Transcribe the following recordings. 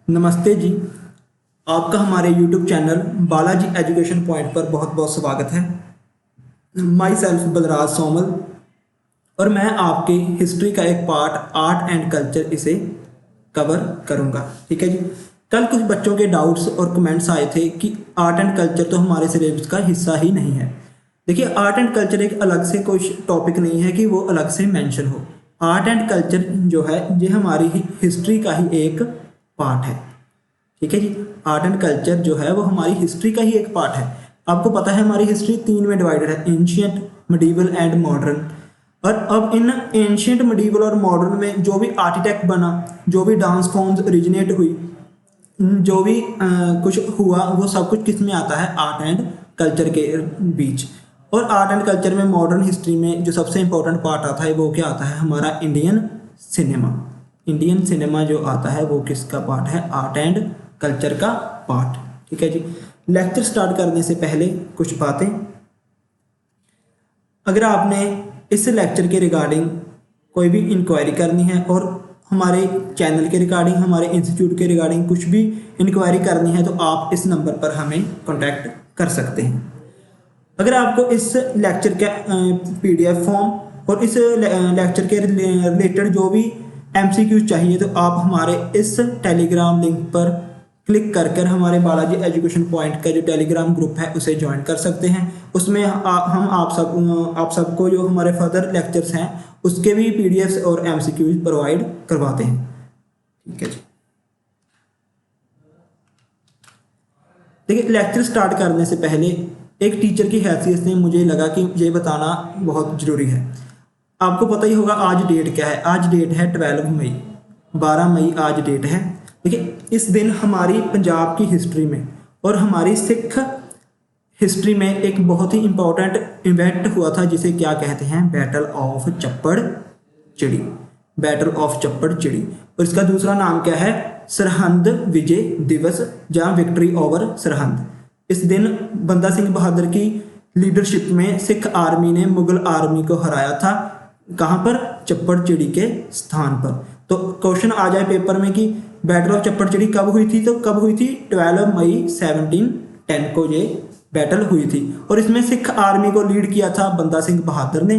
नमस्ते जी। आपका हमारे YouTube channel Balaji education point पर बहुत बहुत स्वागत है। माई सेल्फ बलराज सोमल और मैं आपके हिस्ट्री का एक पार्ट आर्ट एंड कल्चर इसे कवर करूँगा। ठीक है जी। कल कुछ बच्चों के डाउट्स और कमेंट्स आए थे कि आर्ट एंड कल्चर तो हमारे सिलेबस का हिस्सा ही नहीं है। देखिए, आर्ट एंड कल्चर एक अलग से कोई टॉपिक नहीं है कि वो अलग से मेंशन हो। आर्ट एंड कल्चर जो है ये हमारी हिस्ट्री का ही एक पार्ट है। ठीक है जी। आर्ट एंड कल्चर जो है वो हमारी हिस्ट्री का ही एक पार्ट है। आपको पता है हमारी हिस्ट्री तीन में डिवाइडेड है, एंशियंट, मिडीवल एंड मॉडर्न। और अब इन एंशियंट, मिडीवल और मॉडर्न में जो भी आर्किटेक्ट बना, जो भी डांस फॉर्म्स ओरिजिनेट हुई, जो भी कुछ हुआ, वो सब कुछ किस में आता है? आर्ट एंड कल्चर के बीच। और आर्ट एंड कल्चर में मॉडर्न हिस्ट्री में जो सबसे इंपॉर्टेंट पार्ट आता है वो क्या आता है? हमारा इंडियन सिनेमा। इंडियन सिनेमा जो आता है वो किसका पार्ट है? आर्ट एंड कल्चर का पार्ट। ठीक है जी। लेक्चर स्टार्ट करने से पहले कुछ बातें। अगर आपने इस लेक्चर के रिगार्डिंग कोई भी इंक्वायरी करनी है और हमारे चैनल के रिगार्डिंग, हमारे इंस्टीट्यूट के रिगार्डिंग कुछ भी इंक्वायरी करनी है तो आप इस नंबर पर हमें कॉन्टैक्ट कर सकते हैं। अगर आपको इस लेक्चर का PDF फॉर्म और इस लेक्चर के रिलेटेड जो भी MCQ चाहिए तो आप हमारे इस टेलीग्राम लिंक पर क्लिक कर हमारे बालाजी एजुकेशन पॉइंट का जो टेलीग्राम ग्रुप है उसे ज्वाइन कर सकते हैं। उसमें हम आप सबको जो हमारे फर्दर लेक्चर्स हैं उसके भी PDFs और MCQs प्रोवाइड करवाते हैं। ठीक है जी। देखिए, लेक्चर स्टार्ट करने से पहले एक टीचर की हैसियत से मुझे लगा कि ये बताना बहुत ज़रूरी है। आपको पता ही होगा आज डेट क्या है। आज डेट है 12 मई, 12 मई आज डेट है। देखिए, इस दिन हमारी पंजाब की हिस्ट्री में और हमारी सिख हिस्ट्री में एक बहुत ही इंपॉर्टेंट इवेंट हुआ था जिसे क्या कहते हैं? बैटल ऑफ चप्पड़ चिड़ी। बैटल ऑफ चप्पड़ चिड़ी। और इसका दूसरा नाम क्या है? सरहंद विजय दिवस या विक्ट्री ओवर सरहंद। इस दिन बंदा सिंह बहादुर की लीडरशिप में सिख आर्मी ने मुगल आर्मी को हराया था। कहाँ पर? चप्पड़ चिड़ी के स्थान पर। तो क्वेश्चन आ जाए पेपर में कि बैटल ऑफ चप्पड़ चिड़ी कब हुई थी, तो कब हुई थी? 12 मई 1710 को ये बैटल हुई थी। और इसमें सिख आर्मी को लीड किया था बंदा सिंह बहादुर ने,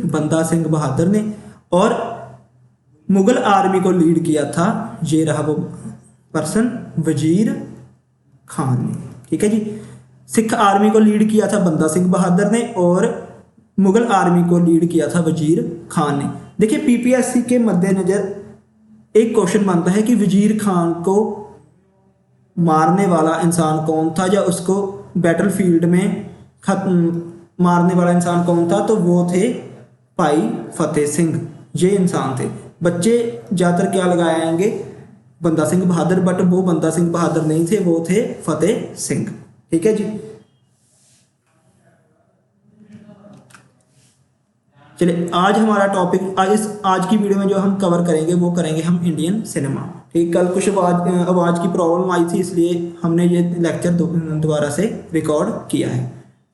बंदा सिंह बहादुर ने। और मुगल आर्मी को लीड किया था, ये रहा वो पर्सन, वजीर खान ने। ठीक है जी। सिख आर्मी को लीड किया था बंदा सिंह बहादुर ने और मुगल आर्मी को लीड किया था वजीर खान ने। देखिए, PPSC के मद्देनजर एक क्वेश्चन बनता है कि वजीर खान को मारने वाला इंसान कौन था या उसको बैटल फील्ड में मारने वाला इंसान कौन था? तो वो थे भाई फतेह सिंह। ये इंसान थे। बच्चे ज़्यादातर क्या लगाएंगे? बंदा सिंह बहादुर, बट वो बंदा सिंह बहादुर नहीं थे, वो थे फतेह सिंह। ठीक है जी। चलिए, आज हमारा टॉपिक, आज की वीडियो में जो हम कवर करेंगे वो करेंगे हम इंडियन सिनेमा। ठीक, कल कुछ आवाज़ की प्रॉब्लम आई थी इसलिए हमने ये लेक्चर दोबारा से रिकॉर्ड किया है।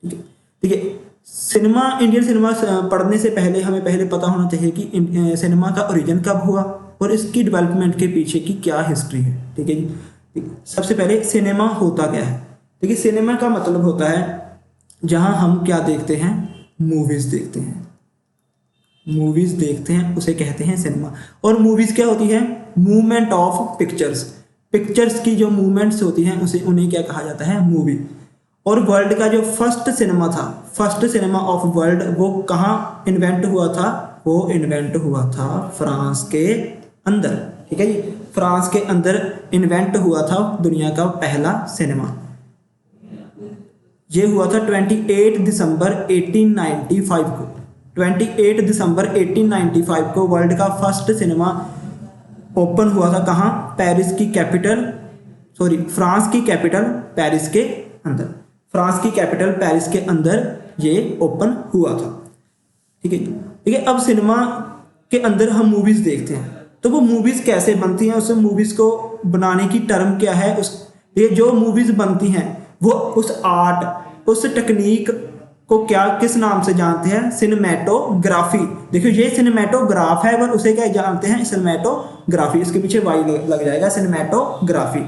ठीक है। ठीक है। सिनेमा, इंडियन सिनेमा पढ़ने से पहले हमें पहले पता होना चाहिए कि सिनेमा का ओरिजिन कब हुआ और इसकी डेवलपमेंट के पीछे की क्या हिस्ट्री है। ठीक है जी। सबसे पहले सिनेमा होता क्या है? देखिए, सिनेमा का मतलब होता है जहाँ हम क्या देखते हैं? मूवीज़ देखते हैं। मूवीज़ देखते हैं उसे कहते हैं सिनेमा। और मूवीज़ क्या होती है? Movement of pictures. पिक्चर्स की जो मूवमेंट्स होती हैं उन्हें क्या कहा जाता है? मूवी। और वर्ल्ड का जो फर्स्ट सिनेमा था, फर्स्ट सिनेमा ऑफ वर्ल्ड, वो कहाँ इन्वेंट हुआ था? वो इन्वेंट हुआ था फ्रांस के अंदर। ठीक है जी। फ्रांस के अंदर इन्वेंट हुआ था दुनिया का पहला सिनेमा। ये हुआ था 28 दिसंबर 1895 को। 28 दिसंबर 1895 को वर्ल्ड का फर्स्ट सिनेमा ओपन हुआ था। कहाँ? पेरिस की कैपिटल, सॉरी, फ्रांस की कैपिटल पेरिस के अंदर। फ्रांस की कैपिटल पेरिस के अंदर ये ओपन हुआ था। ठीक है। ठीक है। अब सिनेमा के अंदर हम मूवीज़ देखते हैं तो वो मूवीज़ कैसे बनती हैं, उस मूवीज़ को बनाने की टर्म क्या है? ये जो मूवीज़ बनती हैं वो उस आर्ट, उस टेक्निक को क्या, किस नाम से जानते हैं? सिनेमेटोग्राफी। देखिए, ये सिनेमेटोग्राफ है और उसे क्या जानते हैं? सिनेमेटोग्राफी। सिनेमेटोग्राफी, इसके पीछे वाई लग जाएगा, सिनेमेटोग्राफी।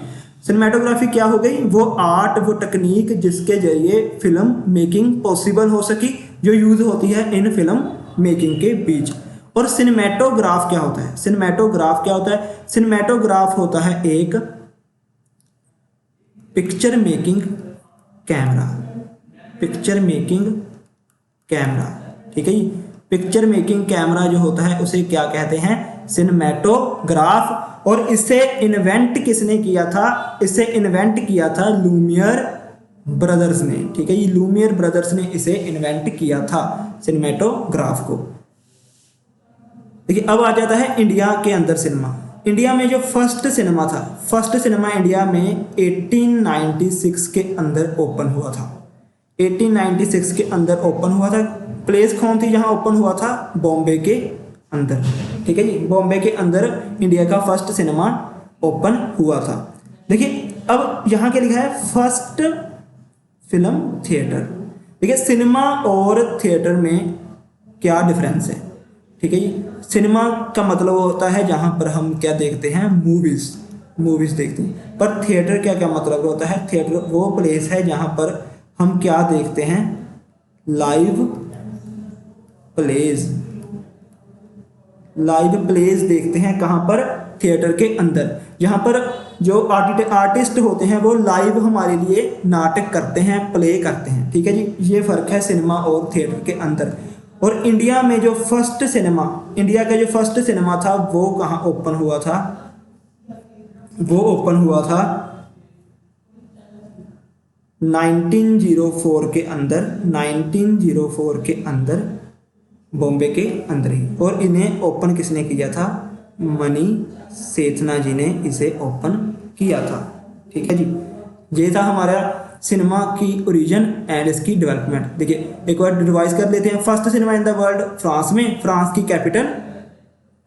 सिनेमेटोग्राफी क्या हो गई? वो आर्ट, वो टेक्निक जिसके जरिए फिल्म मेकिंग पॉसिबल हो सकी, जो यूज होती है इन फिल्म मेकिंग के बीच। और सिनेमेटोग्राफ क्या होता है? सिनेमेटोग्राफ क्या होता है? सिनेमेटोग्राफ होता है एक picture making camera, picture making camera, ठीक है जी। पिक्चर मेकिंग कैमरा जो होता है उसे क्या कहते हैं? सिनेमेटोग्राफ। और इसे इन्वेंट किसने किया था? इसे इन्वेंट किया था लूमियर ब्रदर्स ने, ठीक है, ये लूमियर ब्रदर्स ने इसे इन्वेंट किया था सिनेमेटोग्राफ को। देखिए अब आ जाता है इंडिया के अंदर सिनेमा। इंडिया में जो फर्स्ट सिनेमा था, फर्स्ट सिनेमा इंडिया में 1896 के अंदर ओपन हुआ था। 1896 के अंदर ओपन हुआ था। प्लेस कौन थी जहां ओपन हुआ था? बॉम्बे के अंदर, ठीक है जी। बॉम्बे के अंदर इंडिया का फर्स्ट सिनेमा ओपन हुआ था। देखिए अब यहाँ क्या लिखा है? First film theatre. देखिए सिनेमा और थिएटर में क्या डिफरेंस है, ठीक है जी। सिनेमा का मतलब होता है जहां पर हम क्या देखते हैं? मूवीज देखते हैं। पर थिएटर क्या क्या मतलब होता है? थिएटर वो प्लेस है जहां पर हम क्या देखते हैं? लाइव प्लेज, लाइव प्लेज देखते हैं। कहां पर? थिएटर के अंदर, जहां पर जो आर्टिस्ट होते हैं वो लाइव हमारे लिए नाटक करते हैं, प्ले करते हैं, ठीक है जी। ये फर्क है सिनेमा और थिएटर के अंदर। और इंडिया में जो फर्स्ट सिनेमा, इंडिया का जो फर्स्ट सिनेमा था वो कहाँ ओपन हुआ था? वो ओपन हुआ था 1904 के अंदर, 1904 के अंदर, बॉम्बे के अंदर ही। और इन्हें ओपन किसने किया था? मनी सेठना जी ने इसे ओपन किया था, ठीक है जी। ये था हमारा सिनेमा की ओरिजिन एंड इसकी डेवलपमेंट। देखिए एक बार रिवाइज कर लेते हैं। First cinema in the world France में, फ्रांस की कैपिटल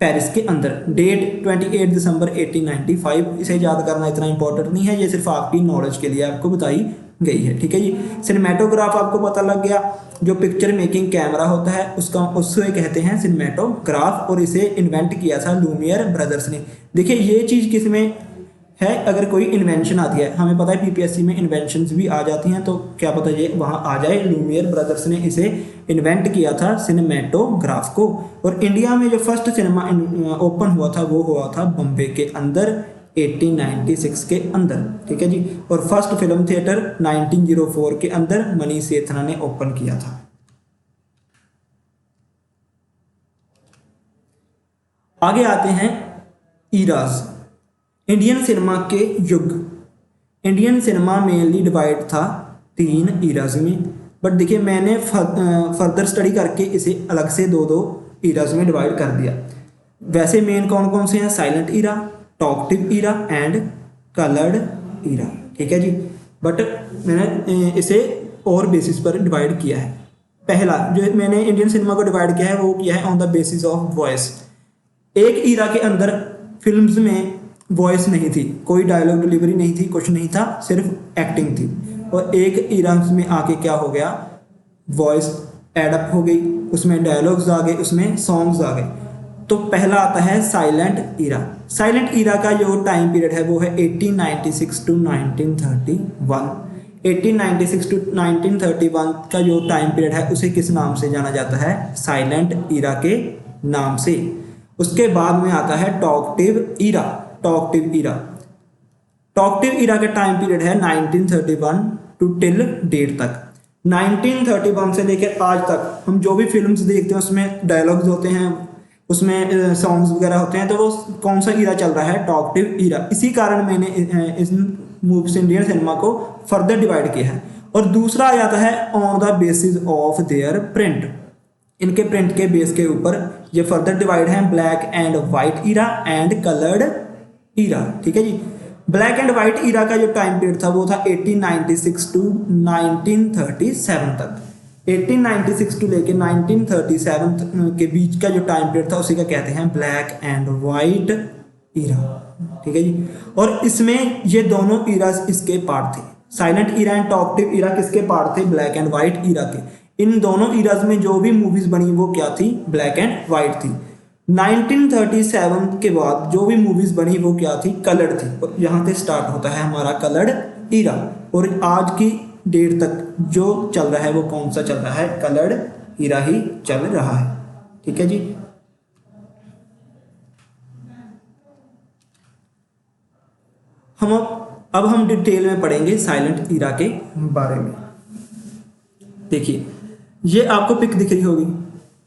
पेरिस के अंदर। डेट 28 दिसंबर 1895। इसे याद करना इतना इंपॉर्टेंट नहीं है, ये सिर्फ आपकी नॉलेज के लिए आपको बताई गई है, ठीक है जी। सिनेमेटोग्राफ आपको पता लग गया, जो पिक्चर मेकिंग कैमरा होता है उसका, उससे कहते हैं सिनेमेटोग्राफ। और इसे इन्वेंट किया था लूमियर ब्रदर्स ने। देखिए ये चीज़ किसमें है? अगर कोई इन्वेंशन आती है, हमें पता है पीपीएससी में इन्वेंशंस भी आ जाती हैं, तो क्या पता ये वहाँ आ जाए। लूमियर ब्रदर्स ने इसे इन्वेंट किया था सिनेमेटोग्राफ को। और इंडिया में जो फर्स्ट सिनेमा ओपन हुआ था वो हुआ था बॉम्बे के अंदर 1896 के अंदर, ठीक है जी। और फर्स्ट फिल्म थिएटर 1904 के अंदर मनी सेठना ने ओपन किया था। आगे आते हैं ईराज, इंडियन सिनेमा के युग। इंडियन सिनेमा मेनली डिवाइड था 3 ईराज में, बट देखिए मैंने फर्दर स्टडी करके इसे अलग से 2-2 ईराज में डिवाइड कर दिया। वैसे मेन कौन कौन से हैं? Silent era, talkative era and coloured era, ठीक है जी। बट मैंने इसे और बेसिस पर डिवाइड किया है। पहला जो मैंने इंडियन सिनेमा को डिवाइड किया है वो किया है on the basis of voice. एक ईरा के अंदर फिल्म्स में वॉइस नहीं थी, कोई डायलॉग डिलीवरी नहीं थी, कुछ नहीं था, सिर्फ एक्टिंग थी। और एक ईरा में आके क्या हो गया? वॉइस एडअप हो गई, उसमें डायलॉग्स आ गए, उसमें सॉन्ग्स आ गए। तो पहला आता है साइलेंट ईरा। साइलेंट ईरा का जो टाइम पीरियड है वो है 1896 टू 1931। 1896 टू 1931 का जो टाइम पीरियड है उसे किस नाम से जाना जाता है? साइलेंट ईरा के नाम से। उसके बाद में आता है talkative era. Talkative era, talkative era का टाइम पीरियड है 1931 टू टिल डेट तक। 1931 से लेकर आज तक हम जो भी फिल्म्स देखते हैं उसमें डायलॉग्स होते हैं, उसमें सॉन्ग्स वगैरह होते हैं, तो वो कौन सा ईरा चल रहा है? Talkative era. इसी कारण मैंने इस मूव्स इंडियन सिनेमा को फर्दर डिवाइड किया है। और दूसरा आ जाता है on the basis of their print. इनके प्रिंट के बेस के ऊपर ये फर्दर डिवाइड है black and white era and coloured era, ठीक है जी। ब्लैक एंड वाइट ईरा का जो टाइम पीरियड था वो था 1896 टू 1937 तक। 1896 टू लेके 1937 के बीच का जो टाइम पीरियड था उसी का कहते हैं ब्लैक एंड वाइट ईरा, ठीक है जी। और इसमें ये दोनों ईरास इसके पार्ट थे। Silent era and talkative era किसके पार्ट थे? ब्लैक एंड वाइट ईरा के। इन दोनों ईराज में जो भी मूवीज बनी वो क्या थी? ब्लैक एंड वाइट थी। 1937 के बाद जो भी मूवीज बनी वो क्या थी, कलर्ड थी, और यहाँ से स्टार्ट होता है हमारा कलर्ड ईरा। और आज की डेट तक जो चल रहा है वो कौन सा चल रहा है, कलर्ड ईरा ही चल रहा है। ठीक है जी। अब हम डिटेल में पढ़ेंगे साइलेंट ईरा के बारे में। देखिए ये आपको पिक दिख रही होगी,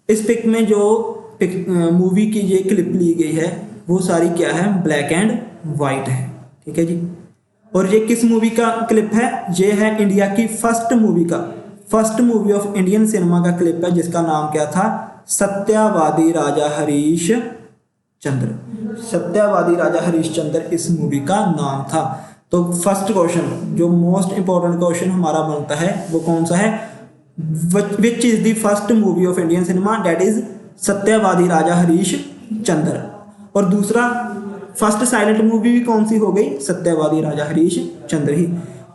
इस पिक में जो मूवी की ये क्लिप ली गई है वो सारी क्या है, ब्लैक एंड वाइट है। ठीक है जी। और ये किस मूवी का क्लिप है, ये है इंडिया की first movie of Indian cinema का क्लिप है, जिसका नाम क्या था, सत्यवादी राजा हरीश चंद्र। सत्यवादी राजा हरीश चंद्र इस मूवी का नाम था। तो फर्स्ट क्वेश्चन जो मोस्ट इंपॉर्टेंट क्वेश्चन हमारा बनता है वो कौन सा है, which is the first movie of Indian cinema, that is सत्यवादी राजा हरीश चंद्र। और दूसरा फर्स्ट साइलेंट मूवी भी कौन सी हो गई, सत्यवादी राजा हरीश चंद्र ही।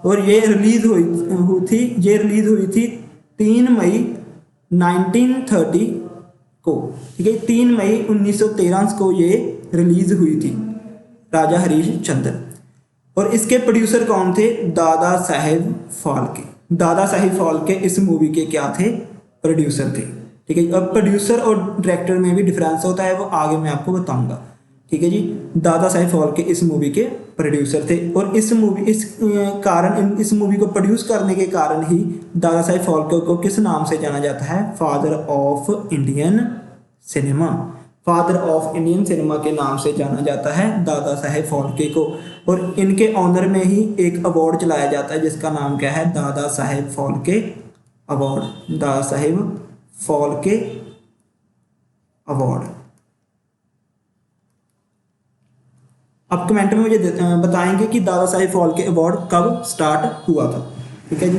और ये रिलीज हुई थी 3 मई 1930 को। ठीक है, 3 मई 1913 को ये रिलीज हुई थी, राजा हरीश चंद्र। और इसके प्रोड्यूसर कौन थे, दादा साहेब फाल्के। दादा साहेब फाल्के इस मूवी के क्या थे, प्रोड्यूसर थे। ठीक है, अब प्रोड्यूसर और डायरेक्टर में भी डिफरेंस होता है, वो आगे मैं आपको बताऊंगा। ठीक है जी। दादा साहेब फाल्के इस मूवी के प्रोड्यूसर थे, और इस मूवी को प्रोड्यूस करने के कारण ही दादा साहेब फाल्के को किस नाम से जाना जाता है, father of Indian cinema. Father of Indian cinema के नाम से जाना जाता है दादा साहेब फाल्के को। और इनके ऑनर में ही एक अवार्ड चलाया जाता है जिसका नाम क्या है, दादा साहेब फाल्के अवार्ड। दादा साहेब फाल्के अवार्ड। अब कमेंट में मुझे बताएंगे कि दादा साहेब फाल्के अवार्ड कब स्टार्ट हुआ था। ठीक है जी।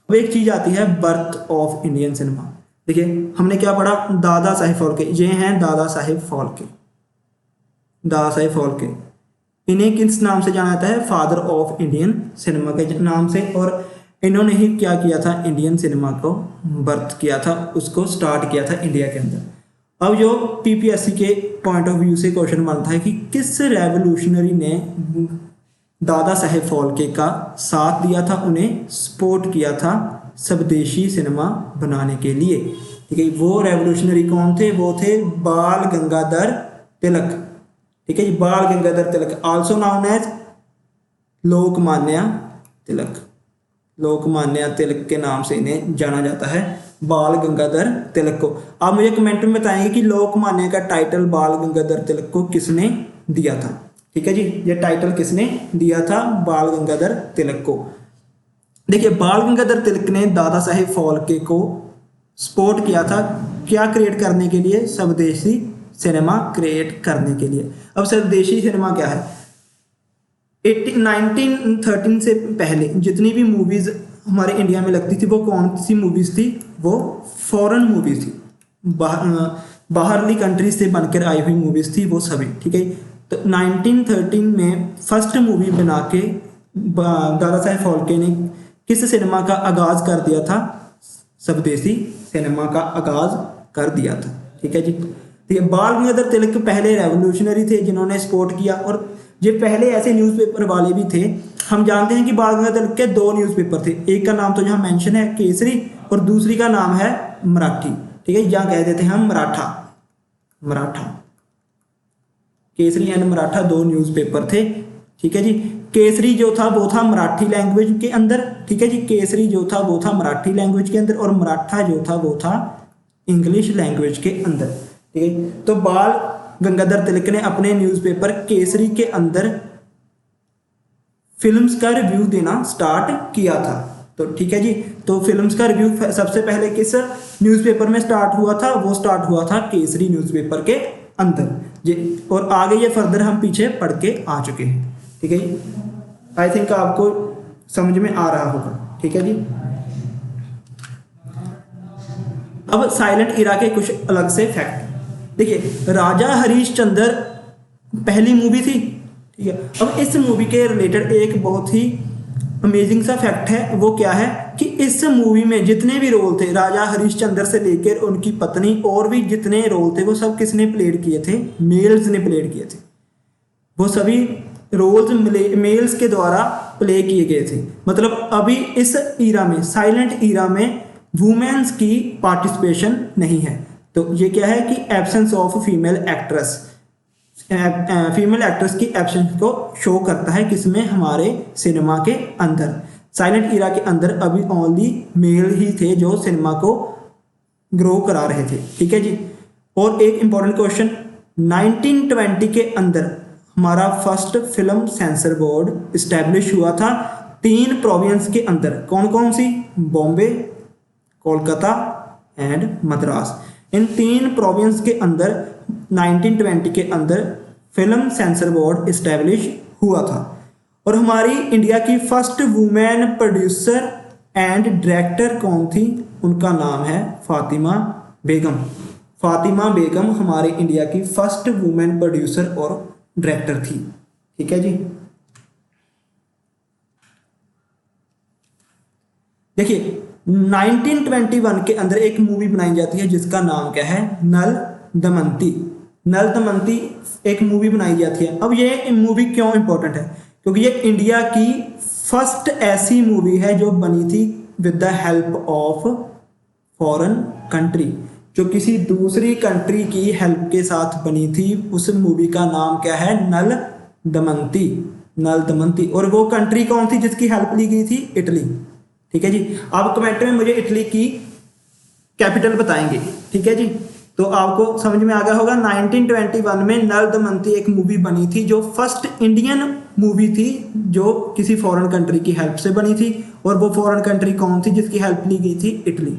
अब एक चीज आती है बर्थ ऑफ इंडियन सिनेमा। देखिए हमने क्या पढ़ा, दादा साहेब फाल्के, ये हैं दादा साहेब फाल्के। दादा साहेब फाल्के इन्हें किस नाम से जाना जाता है, फादर ऑफ इंडियन सिनेमा के नाम से। और इन्होंने ही क्या किया था, इंडियन सिनेमा को बर्थ किया था, उसको स्टार्ट किया था इंडिया के अंदर। अब जो पीपीएससी के पॉइंट ऑफ व्यू से क्वेश्चन बनता है कि किस रेवोल्यूशनरी ने दादा साहेब फाल्के का साथ दिया था, उन्हें सपोर्ट किया था स्वदेशी सिनेमा बनाने के लिए। ठीक है, वो रेवोल्यूशनरी कौन थे, वो थे बाल गंगाधर तिलक। ठीक है जी, बाल Gangadhar Tilak, also known as Lokmanya Tilak. Lokmanya Tilak के नाम से इन्हें जाना जाता है, बाल गंगाधर तिलक को। आप मुझे कमेंट में बताएंगे कि लोकमान्य का टाइटल बाल गंगाधर तिलक को किसने दिया था। ठीक है जी, ये टाइटल किसने दिया था, बाल गंगाधर तिलक को। देखिए बाल गंगाधर तिलक ने दादा साहेब फाल्के को सपोर्ट किया था, क्या क्रिएट करने के लिए, स्वदेशी सिनेमा क्रिएट करने के लिए। अब स्वदेशी सिनेमा क्या है, 1913 से पहले जितनी भी मूवीज हमारे इंडिया में लगती थी वो कौन सी मूवीज थी, वो फॉरेन मूवीज थी, बाहरली कंट्री से बनकर आई हुई मूवीज थी वो सभी। ठीक है, तो 1913 में फर्स्ट मूवी बना के दादा साहेब फाल्के ने किस सिनेमा का आगाज कर दिया था, स्वदेशी सिनेमा का आगाज कर दिया था। ठीक है जी। तो ये बाल गंगाधर तिलक पहले रेवोल्यूशनरी थे जिन्होंने सपोर्ट किया, और ये पहले ऐसे न्यूज़पेपर वाले भी थे। हम जानते हैं कि बाल गंगाधर तिलक के 2 न्यूज़पेपर थे, एक का नाम तो जहाँ मेंशन है केसरी, और दूसरी का नाम है मराठी। ठीक है, जहाँ कह देते हैं हम मराठा। केसरी एंड मराठा 2 न्यूज़पेपर थे। ठीक है जी, केसरी जो था वो था मराठी लैंग्वेज के अंदर। ठीक है जी, केसरी जो था वो था मराठी लैंग्वेज के अंदर, और मराठा जो था वो था इंग्लिश लैंग्वेज के अंदर। ठीक है, तो बाल गंगाधर तिलक ने अपने न्यूज़पेपर केसरी के अंदर फिल्म्स का रिव्यू देना स्टार्ट किया था। तो ठीक है जी, तो फिल्म्स का रिव्यू सबसे पहले किस न्यूज़पेपर में स्टार्ट हुआ था, वो स्टार्ट हुआ था केसरी न्यूज़पेपर के अंदर जी। और आगे ये फर्दर हम पीछे पढ़ के आ चुके हैं। ठीक है जी, आई थिंक आपको समझ में आ रहा होगा। ठीक है जी। अब साइलेंट ईरा के कुछ अलग से फैक्ट देखिए, राजा हरीश चंद्र पहली मूवी थी। ठीक है, अब इस मूवी के रिलेटेड एक बहुत ही अमेजिंग सा फैक्ट है, वो क्या है कि इस मूवी में जितने भी रोल थे, राजा हरिश्चंद्र से लेकर उनकी पत्नी और भी जितने रोल थे वो सब किसने प्लेड किए थे? मेल्स ने प्लेड किए थे। वो सभी रोल्स मेल्स के द्वारा प्ले किए गए थे। मतलब अभी इस ईरा में, साइलेंट ईरा में वुमेन्स की पार्टिसिपेशन नहीं है। तो ये क्या है कि absence of female actress, female actress की एब्सेंस को शो करता है किसमें? हमारे सिनेमा के अंदर। साइलेंट ईरा के अंदर अभी ओनली मेल ही थे जो सिनेमा को ग्रो करा रहे थे। ठीक है जी। और एक इंपॉर्टेंट क्वेश्चन, 1920 के अंदर हमारा first film censor board establish हुआ था 3 प्रोविंस के अंदर। कौन कौन सी? बॉम्बे, कोलकाता एंड मद्रास। इन 3 प्रोविंस के अंदर 1920 के अंदर फिल्म सेंसर बोर्ड स्टैब्लिश हुआ था। और हमारी इंडिया की first women producer and director कौन थी? उनका नाम है फातिमा बेगम। फातिमा बेगम हमारे इंडिया की फर्स्ट वुमेन प्रोड्यूसर और डायरेक्टर थी। ठीक है जी। देखिए 1921 के अंदर एक मूवी बनाई जाती है जिसका नाम क्या है? नल दमनती। नल दमनती एक मूवी बनाई जाती है। अब ये मूवी क्यों इंपॉर्टेंट है? क्योंकि ये इंडिया की फर्स्ट ऐसी मूवी है जो बनी थी with the help of foreign country, जो किसी दूसरी कंट्री की हेल्प के साथ बनी थी। उस मूवी का नाम क्या है? नल दमनती। नल दमनती। और वो कंट्री कौन थी जिसकी हेल्प ली गई थी? इटली। ठीक है जी। आप कमेंट में मुझे इटली की कैपिटल बताएंगे। ठीक है जी। तो आपको समझ में आ गया होगा 1921 में नल दमनती एक मूवी बनी थी जो फर्स्ट इंडियन मूवी थी जो किसी फॉरेन कंट्री की हेल्प से बनी थी। और वो फॉरेन कंट्री कौन थी जिसकी हेल्प ली गई थी? इटली।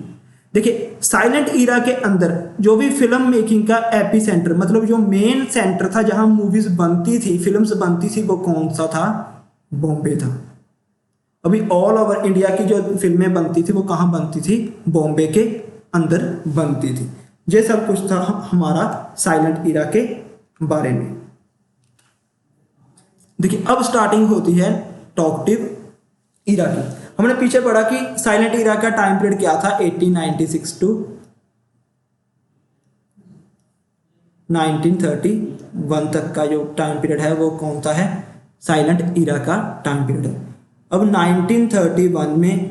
देखिए साइलेंट ईरा के अंदर जो भी फिल्म मेकिंग का एपी सेंटर, मतलब जो मेन सेंटर था जहां मूवीज बनती थी, फिल्म्स बनती थी, वो कौन सा था? बॉम्बे था। अभी ऑल ओवर इंडिया की जो फिल्में बनती थी वो कहाँ बनती थी? बॉम्बे के अंदर बनती थी। ये सब कुछ था हमारा साइलेंट ईरा के बारे में। देखिए अब स्टार्टिंग होती है टॉकटिव ईरा की। हमने पीछे पढ़ा कि साइलेंट ईरा का टाइम पीरियड क्या था? 1896 टू 1931 तक का जो टाइम पीरियड है वो कौन सा है? साइलेंट ईरा का टाइम पीरियड है। अब 1931 में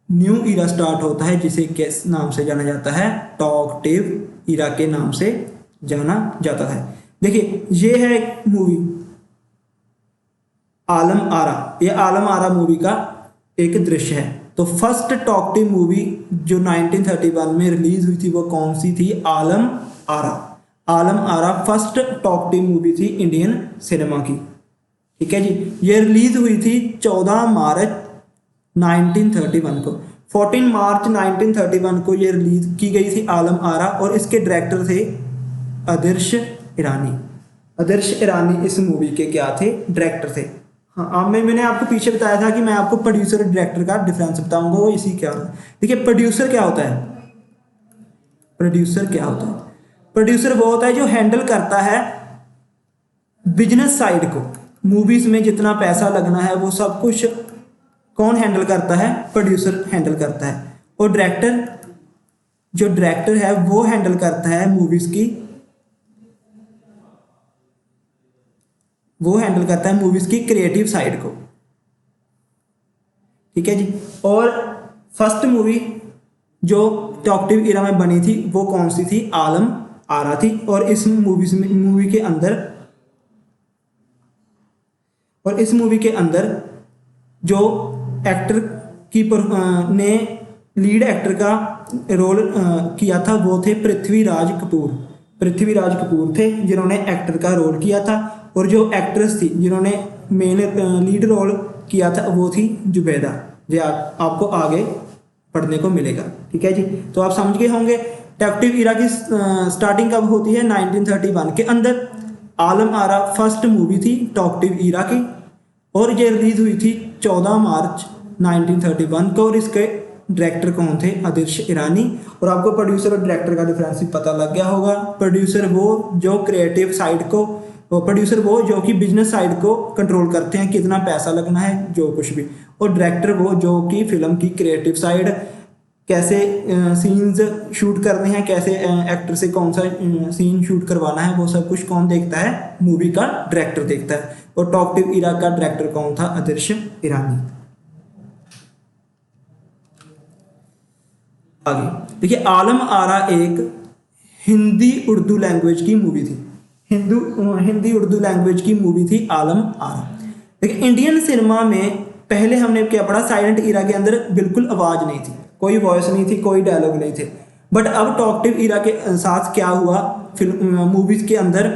न्यू ईरा स्टार्ट होता है जिसे किस नाम से जाना जाता है? टॉकटिव ईरा के नाम से जाना जाता है। देखिए ये है मूवी आलम आरा। ये आलम आरा मूवी का एक दृश्य है। तो फर्स्ट टॉकटिव मूवी जो 1931 में रिलीज हुई थी वो कौन सी थी? Alam Ara. Alam Ara first talkative movie थी इंडियन सिनेमा की। ठीक है जी। ये रिलीज हुई थी 14 मार्च 1931 को। 14 मार्च 1931 को ये रिलीज की गई थी आलम आरा। और इसके डायरेक्टर थे आदर्श ईरानी। आदर्श ईरानी इस मूवी के क्या थे? डायरेक्टर थे। हाँ मैंने आपको पीछे बताया था कि मैं आपको प्रोड्यूसर और डायरेक्टर का डिफरेंस बताऊंगा, वो इसी क्या होता है। देखिए प्रोड्यूसर क्या होता है? प्रोड्यूसर क्या होता है? प्रोड्यूसर वो होता है जो हैंडल करता है बिजनेस साइड को। मूवीज में जितना पैसा लगना है वो सब कुछ कौन हैंडल करता है? प्रोड्यूसर हैंडल करता है। और डायरेक्टर, जो डायरेक्टर है वो हैंडल करता है मूवीज की, वो हैंडल करता है मूवीज की क्रिएटिव साइड को। ठीक है जी। और फर्स्ट मूवी जो टॉकटिव ईरा में बनी थी वो कौन सी थी? आलम आरा थी। और इस मूवी के अंदर जो एक्टर की ने लीड एक्टर का रोल किया था वो थे पृथ्वीराज कपूर। पृथ्वीराज कपूर थे जिन्होंने एक्टर का रोल किया था। और जो एक्ट्रेस थी जिन्होंने मेन लीड रोल किया था वो थी जुबैदा। जो आपको आगे पढ़ने को मिलेगा। ठीक है जी। तो आप समझ गए होंगे टॉकटिव ईरा की स्टार्टिंग कब होती है? 1931 के अंदर। आलम आरा फर्स्ट मूवी थी टॉकटिव ईरा की और ये रिलीज हुई थी 14 मार्च 1931 को। और इसके डायरेक्टर कौन थे? आदर्श ईरानी। और आपको प्रोड्यूसर और डायरेक्टर का डिफरेंस पता लग गया होगा। प्रोड्यूसर वो जो क्रिएटिव साइड को, प्रोड्यूसर वो जो कि बिजनेस साइड को कंट्रोल करते हैं, कितना पैसा लगना है, जो कुछ भी। और डायरेक्टर वो जो कि फिल्म की क्रिएटिव साइड, कैसे सीन्स शूट करने हैं, कैसे एक्टर से कौन सा सीन शूट करवाना है, वो सब कुछ कौन देखता है? मूवी का डायरेक्टर देखता है। और टॉकटिव इरा का डायरेक्टर कौन था? आदर्श ईरानी। आगे देखिए, आलम आरा एक हिंदी उर्दू लैंग्वेज की मूवी थी। हिंदी उर्दू लैंग्वेज की मूवी थी आलम आरा। देखिए, इंडियन सिनेमा में पहले हमने क्या पढ़ा? साइलेंट इरा के अंदर बिल्कुल आवाज नहीं थी, कोई वॉइस नहीं थी, कोई डायलॉग नहीं थे। बट अब टॉकटिव इरा के साथ क्या हुआ? फिल्म मूवीज के अंदर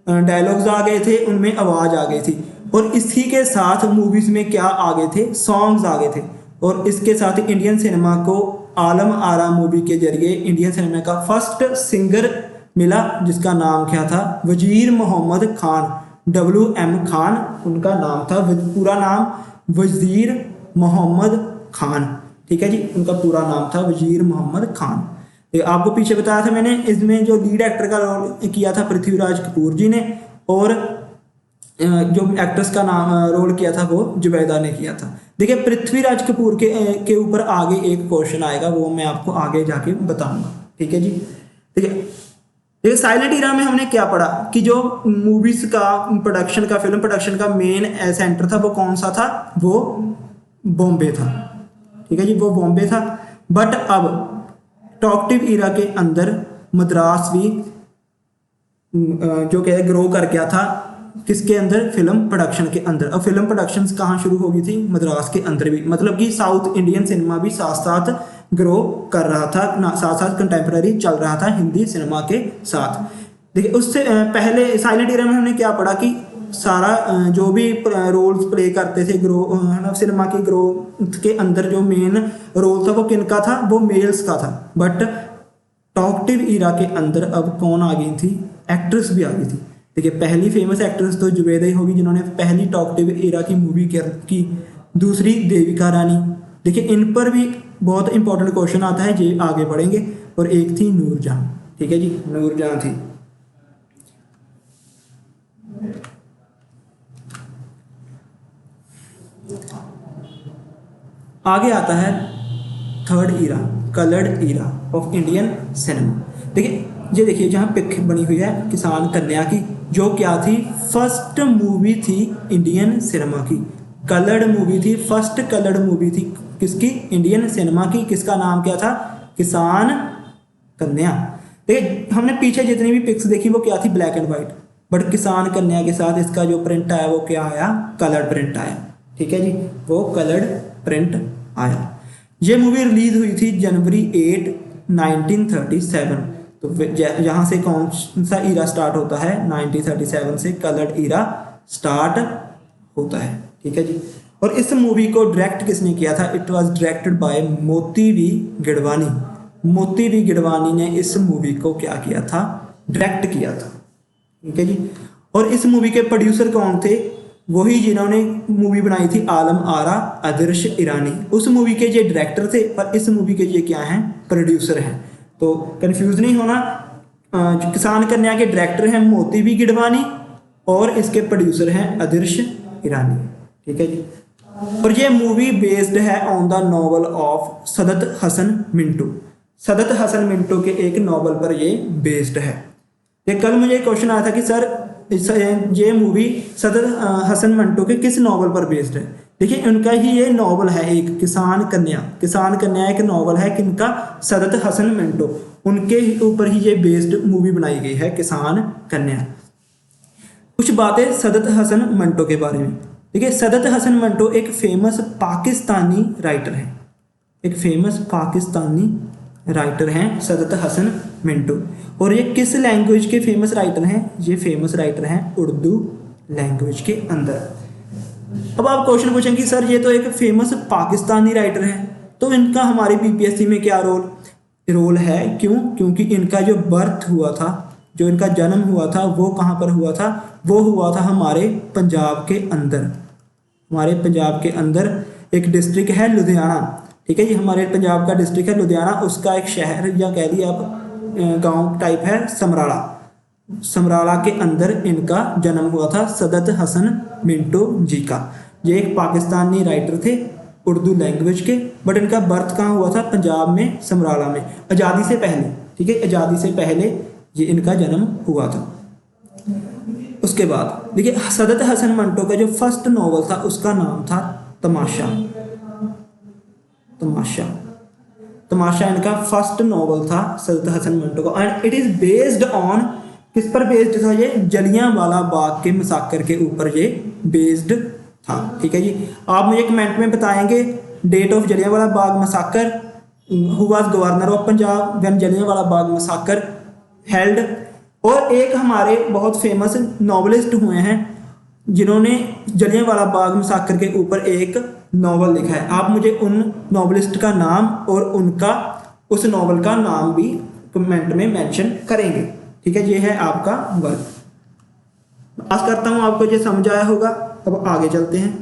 डायलॉग्स आ गए थे, उनमें आवाज आ गई थी। और इसी के साथ मूवीज में क्या आ गए थे? सॉन्ग्स आ गए थे। और इसके साथ इंडियन सिनेमा को आलम आरा मूवी के जरिए इंडियन सिनेमा का फर्स्ट सिंगर मिला, जिसका नाम क्या था? वजीर मोहम्मद खान, WM खान उनका नाम था। पूरा नाम वजीर मोहम्मद खान, ठीक है जी, उनका पूरा नाम था वजीर मोहम्मद खान। आपको पीछे बताया था मैंने, इसमें जो लीड एक्टर का रोल किया था पृथ्वीराज कपूर जी ने, और जो एक्ट्रेस का नाम रोल किया था वो जुबैदा ने किया था। देखिए, पृथ्वीराज कपूर के ऊपर आगे एक क्वेश्चन आएगा, वो मैं आपको आगे जाके बताऊंगा, ठीक है जी। देखिए, साइलेंट इरा में हमने क्या पढ़ा कि जो मूवीज का प्रोडक्शन का, फिल्म प्रोडक्शन का मेन सेंटर था वो कौन सा था? वो बॉम्बे था, ठीक है जी, वो बॉम्बे था। बट अब टॉकटिव इरा के अंदर मद्रास भी जो क्या ग्रो कर गया था। किसके अंदर? फिल्म प्रोडक्शन के अंदर। अब फिल्म प्रोडक्शन कहाँ शुरू हो गई थी? मद्रास के अंदर भी। मतलब कि साउथ इंडियन सिनेमा भी साथ साथ ग्रो कर रहा था, साथ साथ कंटेम्प्रेरी चल रहा था हिंदी सिनेमा के साथ। देखिए, उससे पहले साइलेंट इरा में हमने क्या पढ़ा कि सारा जो भी रोल्स प्ले करते थे सिनेमा की ग्रोथ के अंदर, जो मेन रोल था वो किनका था? वो मेल्स का था। बट टॉकटिव इरा के अंदर अब कौन आ गई थी? एक्ट्रेस भी आ गई थी। देखिए, पहली फेमस एक्ट्रेस तो जुबैदा ही होगी, जिन्होंने पहली टॉकटिव इरा की मूवी की। दूसरी देविका रानी। देखिए, इन पर भी बहुत इंपॉर्टेंट क्वेश्चन आता है, जो आगे पढ़ेंगे। और एक थी नूरजहां, ठीक है जी, नूरजहां थी। आगे आता है third era, coloured era of Indian cinema. देखिए, ये देखिए जहाँ पिक बनी हुई है किसान कन्या की, जो क्या थी? फर्स्ट मूवी थी इंडियन सिनेमा की, कलर्ड मूवी थी, फर्स्ट कलर्ड मूवी थी किसकी? इंडियन सिनेमा की। किसका नाम क्या था? किसान कन्या। देखिए, हमने पीछे जितनी भी पिक्स देखी वो क्या थी? Black and white. बट किसान कन्या के साथ इसका जो प्रिंट आया वो क्या आया? कलर्ड प्रिंट आया, ठीक है जी, वो कलर्ड प्रिंट आया। ये मूवी रिलीज हुई थी जनवरी 8, 1937। तो यहाँ से कौन सा ईरा स्टार्ट होता है? 1937 से कलर्ड ईरा स्टार्ट होता है, ठीक है जी। और इस मूवी को डायरेक्ट किसने किया था? इट वाज डायरेक्टेड बाय मोती वी गिडवानी। मोती वी गिडवानी ने इस मूवी को क्या किया था? डायरेक्ट किया था, ठीक है जी। और इस मूवी के प्रोड्यूसर कौन थे? वही जिन्होंने मूवी बनाई थी आलम आरा, आदर्श ईरानी। उस मूवी के ये डायरेक्टर थे, पर इस मूवी के ये क्या हैं? प्रोड्यूसर हैं। तो कंफ्यूज नहीं होना, किसान कन्या के डायरेक्टर हैं मोती वी गिडवानी और इसके प्रोड्यूसर हैं आदर्श ईरानी, ठीक है जी। और ये मूवी बेस्ड है on the novel of सदत Hasan Mintu. सदत Hasan Mintu के एक नॉवल पर ये बेस्ड है। ये कल मुझे एक क्वेश्चन आया था कि सर ये मूवी सदत हसन मिंटू के किस नॉवल पर बेस्ड है? देखिए, उनका ही ये नॉवल है एक, किसान कन्या। किसान कन्या एक नॉवल है किनका? सदत हसन मिंटो, उनके ऊपर ही ये बेस्ड मूवी बनाई गई है किसान कन्या। कुछ बातें सदत हसन मिंटो के बारे में। देखिए, सदत हसन मिंटो एक फेमस पाकिस्तानी राइटर है, एक फेमस पाकिस्तानी राइटर हैं सदत हसन मिंटो। और ये किस लैंग्वेज के फेमस राइटर हैं? ये फेमस राइटर हैं उर्दू लैंग्वेज के अंदर। अब आप क्वेश्चन पूछेंगे सर ये तो एक फेमस पाकिस्तानी राइटर है, तो इनका हमारी बीपीएससी में क्या रोल है? क्यों? क्योंकि इनका जो बर्थ हुआ था, जो इनका जन्म हुआ था, वो कहाँ पर हुआ था? वो हुआ था हमारे पंजाब के अंदर। हमारे पंजाब के अंदर एक डिस्ट्रिक्ट है लुधियाना, ठीक है जी, हमारे पंजाब का डिस्ट्रिक्ट है लुधियाना, उसका एक शहर या कह दिए आप गांव टाइप है समराला। समराला के अंदर इनका जन्म हुआ था सदत हसन मिंटो जी का। ये एक पाकिस्तानी राइटर थे उर्दू लैंग्वेज के, बट इनका बर्थ कहाँ हुआ था? पंजाब में, समराला में, आज़ादी से पहले। ठीक है, आज़ादी से पहले ये इनका जन्म हुआ था। उसके बाद देखिए सदत हसन मंटो का जो फर्स्ट नॉवल था उसका नाम था तमाशा। तमाशा, तमाशा इनका फर्स्ट नॉवल था सदत हसन मंटो का, and it is based on, किस पर बेस्ड था ये? जलियांवाला बाग के मसाकर के ऊपर ये बेस्ड था। ठीक है जी, आप मुझे कमेंट में बताएंगे date of Jallianwala Bagh massacre, who was governor of Punjab when Jallianwala Bagh massacre held. और एक हमारे बहुत फेमस नॉवलिस्ट हुए हैं जिन्होंने जलियांवाला बाग मसाकर के ऊपर एक नॉवल लिखा है। आप मुझे उन नॉवलिस्ट का नाम और उनका उस नॉवल का नाम भी कमेंट में मेंशन करेंगे। ठीक है, ये है आपका वर्क। आशा करता हूं आपको ये समझ आया होगा। अब आगे चलते हैं।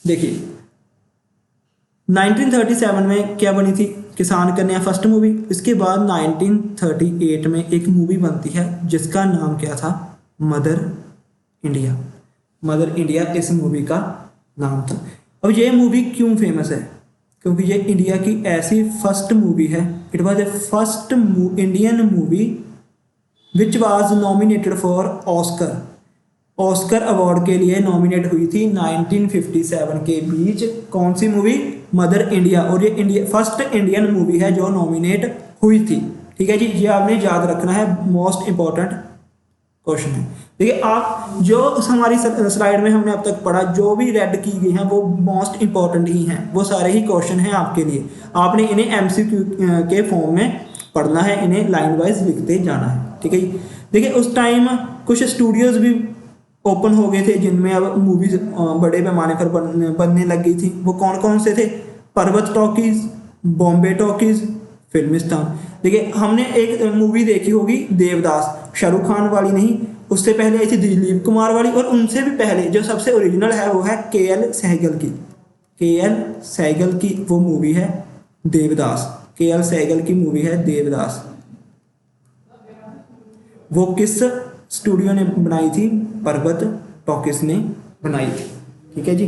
देखिए 1937 में क्या बनी थी? किसान कन्या फर्स्ट मूवी। इसके बाद 1938 में एक मूवी बनती है जिसका नाम क्या था? Mother India. मदर इंडिया इस मूवी का नाम था। अब ये मूवी क्यों फेमस है? क्योंकि ये इंडिया की ऐसी फर्स्ट मूवी है, it was a first Indian movie which was nominated for Oscar. Oscar award के लिए नॉमिनेट हुई थी 1957 के बीच। कौन सी मूवी? Mother India. और ये इंडिया फर्स्ट इंडियन मूवी है जो नॉमिनेट हुई थी। ठीक है जी, ये आपने याद रखना है, मोस्ट इंपॉर्टेंट क्वेश्चन है। देखिए आप जो हमारी स्लाइड में हमने अब तक पढ़ा, जो भी रेड की गई हैं वो मोस्ट इंपॉर्टेंट ही हैं, वो सारे ही क्वेश्चन हैं आपके लिए। आपने इन्हें एमसीक्यू के फॉर्म में पढ़ना है, इन्हें लाइन वाइज लिखते जाना है। ठीक है जी, देखिए उस टाइम कुछ स्टूडियोज भी ओपन हो गए थे जिनमें अब मूवीज बड़े पैमाने पर बनने लग गई थी। वो कौन कौन से थे? पर्वत टॉकीज, बॉम्बे टॉकीज, फिल्मिस्तान। देखिए हमने एक मूवी देखी होगी देवदास, शाहरुख खान वाली नहीं, उससे पहले आई थी दिलीप कुमार वाली, और उनसे भी पहले जो सबसे ओरिजिनल है वो है के.एल. सहगल की। के.एल. सहगल की वो मूवी है देवदास। के.एल. सहगल की मूवी है देवदास। वो किस स्टूडियो ने बनाई थी? पर्वत टॉकीज ने बनाई थी। ठीक है जी,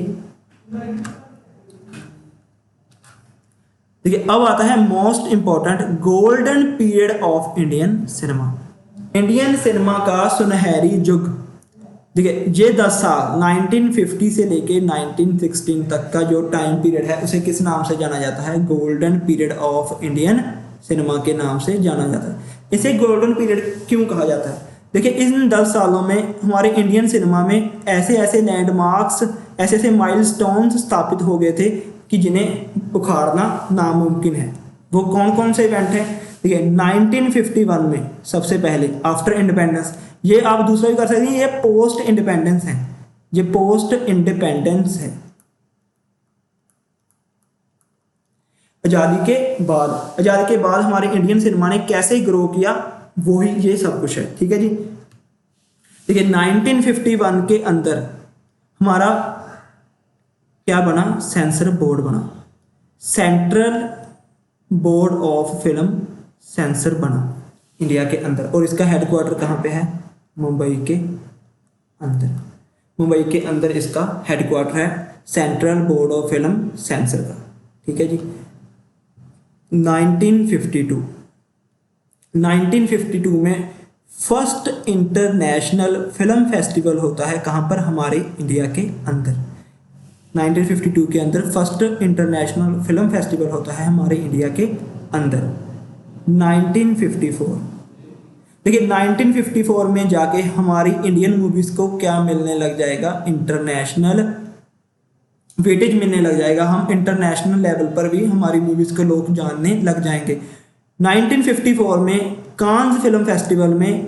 देखिए अब आता है most important golden period of Indian cinema. Indian cinema का सुनहरी युग। देखिए ये 10 साल 1950 से लेके 1916 तक का जो टाइम पीरियड है उसे किस नाम से जाना जाता है? Golden period of Indian cinema के नाम से जाना जाता है। इसे गोल्डन पीरियड क्यों कहा जाता है? देखिए इन 10 सालों में हमारे इंडियन सिनेमा में ऐसे ऐसे लैंडमार्क्स, ऐसे ऐसे माइलस्टोन्स स्थापित हो गए थे कि जिन्हें उखाड़ना नामुमकिन है। वो कौन कौन से इवेंट हैं? देखिए 1951 में सबसे पहले आफ्टर इंडिपेंडेंस, ये आप दूसरा भी कर सकते हैं, ये पोस्ट इंडिपेंडेंस है, ये पोस्ट इंडिपेंडेंस है। आज़ादी के बाद हमारे इंडियन सिनेमा ने कैसे ग्रो किया, वो ही ये सब कुछ है। ठीक है जी, देखिए 1951 के अंदर हमारा क्या बना? सेंसर बोर्ड बना, central board of film sensor बना इंडिया के अंदर। और इसका हेडक्वार्टर कहाँ पे है? मुंबई के अंदर। मुंबई के अंदर इसका हेडक्वार्टर है, central board of film sensor का। ठीक है जी, 1952 में फर्स्ट इंटरनेशनल फिल्म फेस्टिवल होता है। कहाँ पर? हमारे इंडिया के अंदर। 1952 के अंदर फर्स्ट इंटरनेशनल फिल्म फेस्टिवल होता है हमारे इंडिया के अंदर। 1954, देखिए 1954 में जाके हमारी इंडियन मूवीज को क्या मिलने लग जाएगा? इंटरनेशनल वेटेज मिलने लग जाएगा। हम इंटरनेशनल लेवल पर भी हमारी मूवीज को लोग जानने लग जाएंगे। 1954 में कांस फिल्म फेस्टिवल में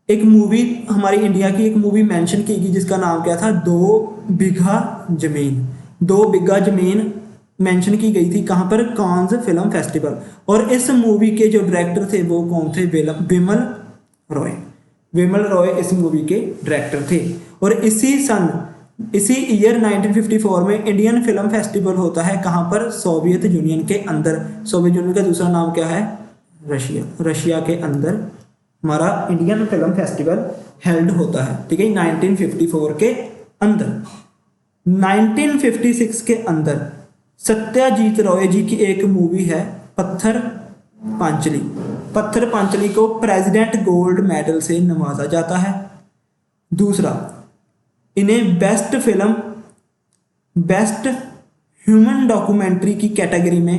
एक मूवी, हमारी इंडिया की एक मूवी मेंशन की गई जिसका नाम क्या था? 2 बीघा जमीन। 2 बीघा जमीन मेंशन की गई थी। कहाँ पर? Cannes film festival. और इस मूवी के जो डायरेक्टर थे वो कौन थे? विमल रॉय। विमल रॉय इस मूवी के डायरेक्टर थे। और इसी ईयर 1954 में इंडियन फिल्म फेस्टिवल होता है। कहाँ पर? सोवियत यूनियन के अंदर। सोवियत यूनियन का दूसरा नाम क्या है? रशिया। रशिया के अंदर हमारा इंडियन फिल्म फेस्टिवल हेल्ड होता है। ठीक है, 1954 के अंदर। 1956 के अंदर सत्यजीत रॉय जी की एक मूवी है पत्थर पांचली। पत्थर पांचली को प्रेसिडेंट गोल्ड मेडल से नवाजा जाता है। दूसरा, इन्हें बेस्ट ह्यूमन डॉक्यूमेंट्री की कैटेगरी में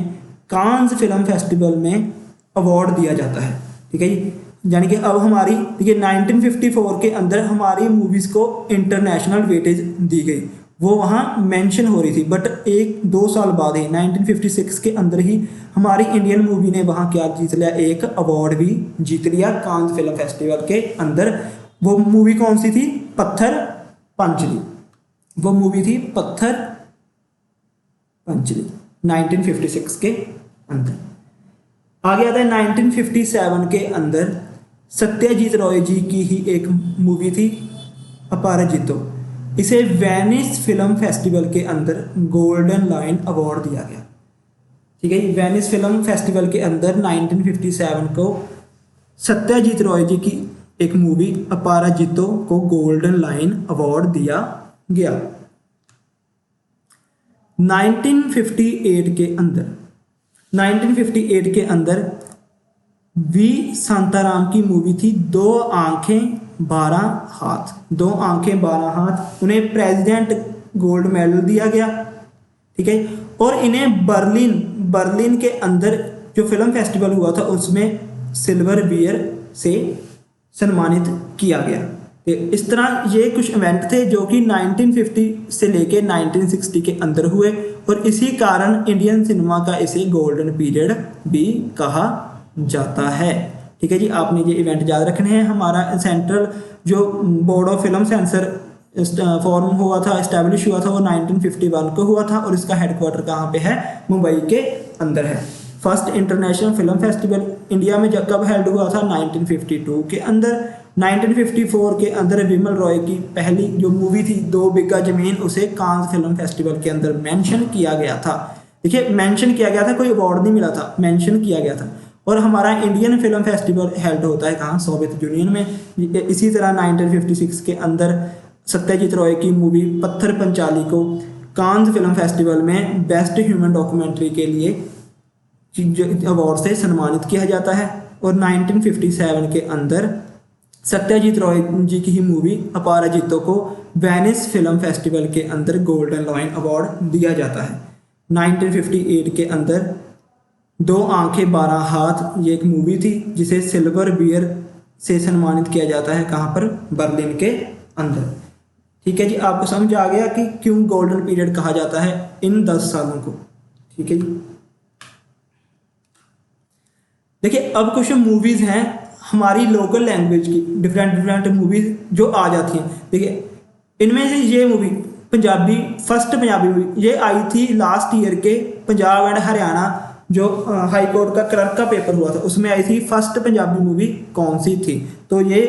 कांस फिल्म फेस्टिवल में अवार्ड दिया जाता है। ठीक है जी, यानी कि अब हमारी देखिए 1954 के अंदर हमारी मूवीज़ को इंटरनेशनल वेटेज दी गई, वो वहाँ मेंशन हो रही थी, बट 1-2 साल बाद ही 1956 के अंदर ही हमारी इंडियन मूवी ने वहाँ क्या जीत लिया, एक अवार्ड भी जीत लिया कांस फिल्म फेस्टिवल के अंदर। वो मूवी कौन सी थी? पत्थर पांचली। वो मूवी थी पत्थर पांचली 1956 के अंदर। आगे आता है 1957 के अंदर सत्यजीत रॉय जी की ही एक मूवी थी अपराजितो। इसे वेनिस फिल्म फेस्टिवल के अंदर गोल्डन लाइन अवार्ड दिया गया। ठीक है, वेनिस फिल्म फेस्टिवल के अंदर 1957 को सत्यजीत रॉय जी की एक मूवी अपराजितो को गोल्डन लाइन अवार्ड दिया गया। 1958 के अंदर वी शांताराम की मूवी थी 2 आंखें 12 हाथ। 2 आंखें 12 हाथ, उन्हें प्रेसिडेंट गोल्ड मेडल दिया गया। ठीक है, और इन्हें बर्लिन के अंदर जो फिल्म फेस्टिवल हुआ था उसमें सिल्वर बियर से सम्मानित किया गया। तो इस तरह ये कुछ इवेंट थे जो कि 1950 से लेके 1960 के अंदर हुए, और इसी कारण इंडियन सिनेमा का इसे गोल्डन पीरियड भी कहा जाता है। ठीक है जी, आपने ये इवेंट याद रखने हैं। हमारा सेंट्रल जो board of film sensor form हुआ था, इस्टेब्लिश हुआ था, वो 1951 को हुआ था, और इसका हेडक्वार्टर कहाँ पे है? मुंबई के अंदर है। First international film festival India में जब कब हेल्ड हुआ था? 1952 के अंदर। 1954 के अंदर विमल रॉय की पहली जो मूवी थी 2 बिग्गा जमीन, उसे कांस फिल्म फेस्टिवल के अंदर मेंशन किया गया था। देखिए, मेंशन किया गया था, कोई अवार्ड नहीं मिला था, मेंशन किया गया था। और हमारा इंडियन फिल्म फेस्टिवल हेल्ड होता है कहाँ? सोवियत यूनियन में। इसी तरह 1956 के अंदर सत्यजीत रॉय की मूवी पत्थर पंचाली को कांस फिल्म फेस्टिवल में बेस्ट ह्यूमन डॉक्यूमेंट्री के लिए अवार्ड से सम्मानित किया जाता है। और 1957 के अंदर सत्यजीत रॉय जी की ही मूवी अपराजितो को वेनिस फिल्म फेस्टिवल के अंदर गोल्डन लाइन अवार्ड दिया जाता है। 1958 के अंदर 2 आंखें 12 हाथ ये एक मूवी थी जिसे सिल्वर बियर से सम्मानित किया जाता है, कहाँ पर? बर्लिन के अंदर। ठीक है जी, आपको समझ आ गया कि क्यों गोल्डन पीरियड कहा जाता है इन 10 सालों को। ठीक है जी, देखिए अब कुछ मूवीज़ हैं हमारी लोकल लैंग्वेज की, डिफरेंट मूवीज़ जो आ जाती हैं। देखिए, इनमें से ये मूवी फर्स्ट पंजाबी मूवी ये आई थी लास्ट ईयर के पंजाब एंड हरियाणा जो हाई कोर्ट का क्लर्क का पेपर हुआ था, उसमें आई थी फर्स्ट पंजाबी मूवी कौन सी थी? तो ये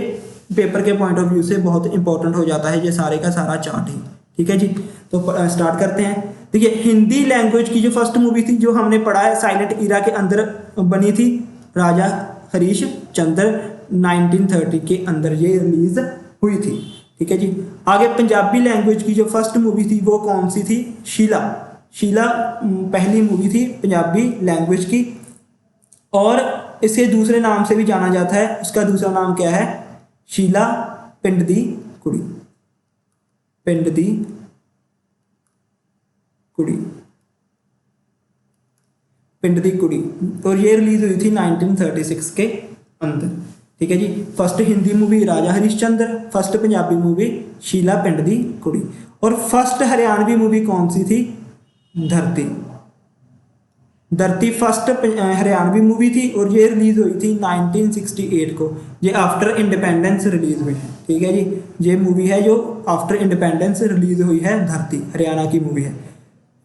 पेपर के पॉइंट ऑफ व्यू से बहुत इंपॉर्टेंट हो जाता है ये सारे का सारा चार्ट ही। ठीक है जी, तो स्टार्ट करते हैं। देखिए, हिंदी लैंग्वेज की जो फर्स्ट मूवी थी जो हमने पढ़ा है साइलेंट ईरा के अंदर बनी थी, राजा हरीश चंद्र 1930 के अंदर ये रिलीज हुई थी। ठीक है जी, आगे पंजाबी लैंग्वेज की जो फर्स्ट मूवी थी वो कौन सी थी? शीला पहली मूवी थी पंजाबी लैंग्वेज की, और इसे दूसरे नाम से भी जाना जाता है। उसका दूसरा नाम क्या है? शीला पिंड दी कुड़ी। पिंड दी कुड़ी, पिंड दी कुड़ी, और ये रिलीज हुई थी 1936 के अंदर। ठीक है जी, फर्स्ट हिंदी मूवी राजा हरिश्चंद्र, फर्स्ट पंजाबी मूवी शीला पिंड दी कुड़ी, और फर्स्ट हरियाणवी मूवी कौन सी थी? धरती फर्स्ट हरियाणवी मूवी थी, और ये रिलीज हुई थी 1968 को। ये आफ्टर इंडिपेंडेंस रिलीज हुई है। ठीक है जी, ये मूवी है जो आफ्टर इंडिपेंडेंस रिलीज हुई है, धरती हरियाणा की मूवी है।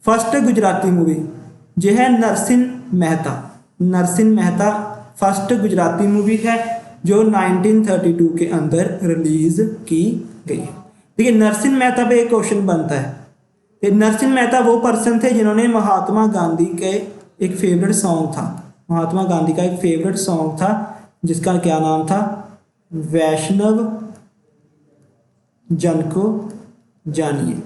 फर्स्ट गुजराती मूवी जो है नरसिंह मेहता फर्स्ट गुजराती मूवी है जो 1932 के अंदर रिलीज की गई है। देखिए, नरसिंह मेहता पे एक क्वेश्चन बनता है कि नरसिंह मेहता वो पर्सन थे जिन्होंने महात्मा गांधी के एक फेवरेट सॉन्ग था, महात्मा गांधी का एक फेवरेट सॉन्ग था जिसका क्या नाम था? वैष्णव जन को जानिए।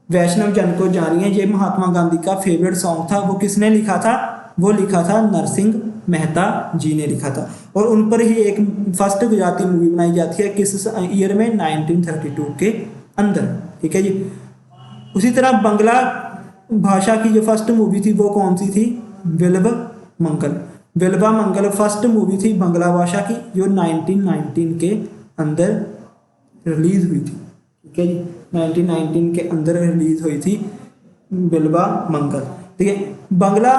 वैष्णव जन को जानिए, ये महात्मा गांधी का फेवरेट सॉन्ग था। वो किसने लिखा था? वो लिखा था नरसिंह मेहता जी ने लिखा था। और उन पर ही एक फर्स्ट गुजराती मूवी बनाई जाती है, किस ईयर में? 1932 के अंदर। ठीक है जी। उसी तरह बंगला भाषा की जो फर्स्ट मूवी थी वो कौन सी थी? विल्ब मंगल। विल्बा मंगल फर्स्ट मूवी थी बंगला भाषा की, जो 1919 के अंदर रिलीज हुई थी। ठीक है जी, 1919 के अंदर रिलीज हुई थी बिल्बा मंगल। ठीक है, बंगला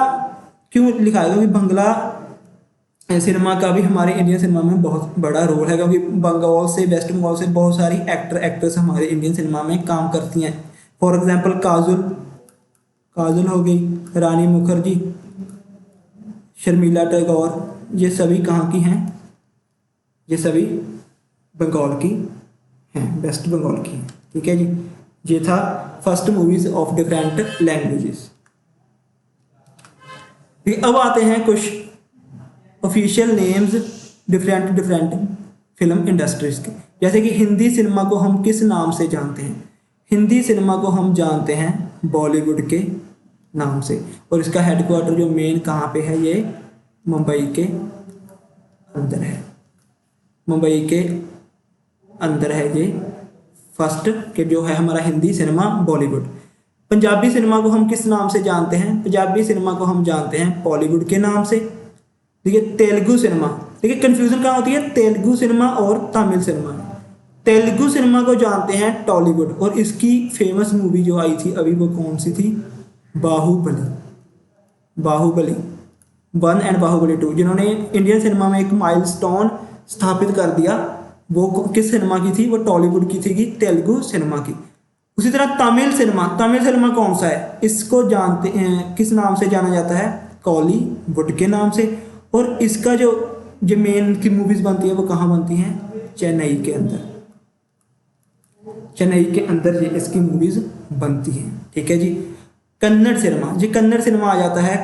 क्यों लिखा है? क्योंकि बंगला सिनेमा का भी हमारे इंडियन सिनेमा में बहुत बड़ा रोल है, क्योंकि बंगाल से, वेस्ट बंगाल से बहुत सारी एक्टर एक्ट्रेस हमारे इंडियन सिनेमा में काम करती हैं। फॉर एग्जांपल काजोल, काजोल हो गई, रानी मुखर्जी, शर्मिला टैगोर, ये सभी कहाँ की हैं? ये सभी बंगाल की हैं, वेस्ट बंगाल की हैं। ठीक है जी, ये था first movies of different languages. अब आते हैं कुछ official names different different film industries के। जैसे कि हिंदी सिनेमा को हम किस नाम से जानते हैं? हिंदी सिनेमा को हम जानते हैं बॉलीवुड के नाम से, और इसका हेडक्वार्टर जो मेन कहाँ पे है? ये मुंबई के अंदर है। मुंबई के अंदर है ये फर्स्ट के जो है हमारा हिंदी सिनेमा बॉलीवुड। पंजाबी सिनेमा को हम किस नाम से जानते हैं? पंजाबी सिनेमा को हम जानते हैं बॉलीवुड के नाम से। ठीक है, तेलुगु सिनेमा, ठीक है, कंफ्यूजन कहाँ होती है? तेलुगु सिनेमा और तमिल सिनेमा। तेलुगु सिनेमा को जानते हैं टॉलीवुड, और इसकी फेमस मूवी जो आई थी अभी वो कौन सी थी? बाहुबली। बाहुबली 1 एंड बाहुबली 2, जिन्होंने इंडियन सिनेमा में एक माइलस्टोन स्थापित कर दिया, वो किस सिनेमा की थी? वो टॉलीवुड की थी, तेलुगु सिनेमा की। उसी तरह तमिल सिनेमा, तमिल सिनेमा कौन सा है? इसको जानते हैं, किस नाम से जाना जाता है? कॉलीवुड के नाम से। और इसका जो मेन की मूवीज बनती है वो कहाँ बनती हैं? चेन्नई के अंदर। चेन्नई के अंदर ये इसकी मूवीज बनती हैं। ठीक है जी। कन्नड़ सिनेमा, ये कन्नड़ सिनेमा आ जाता है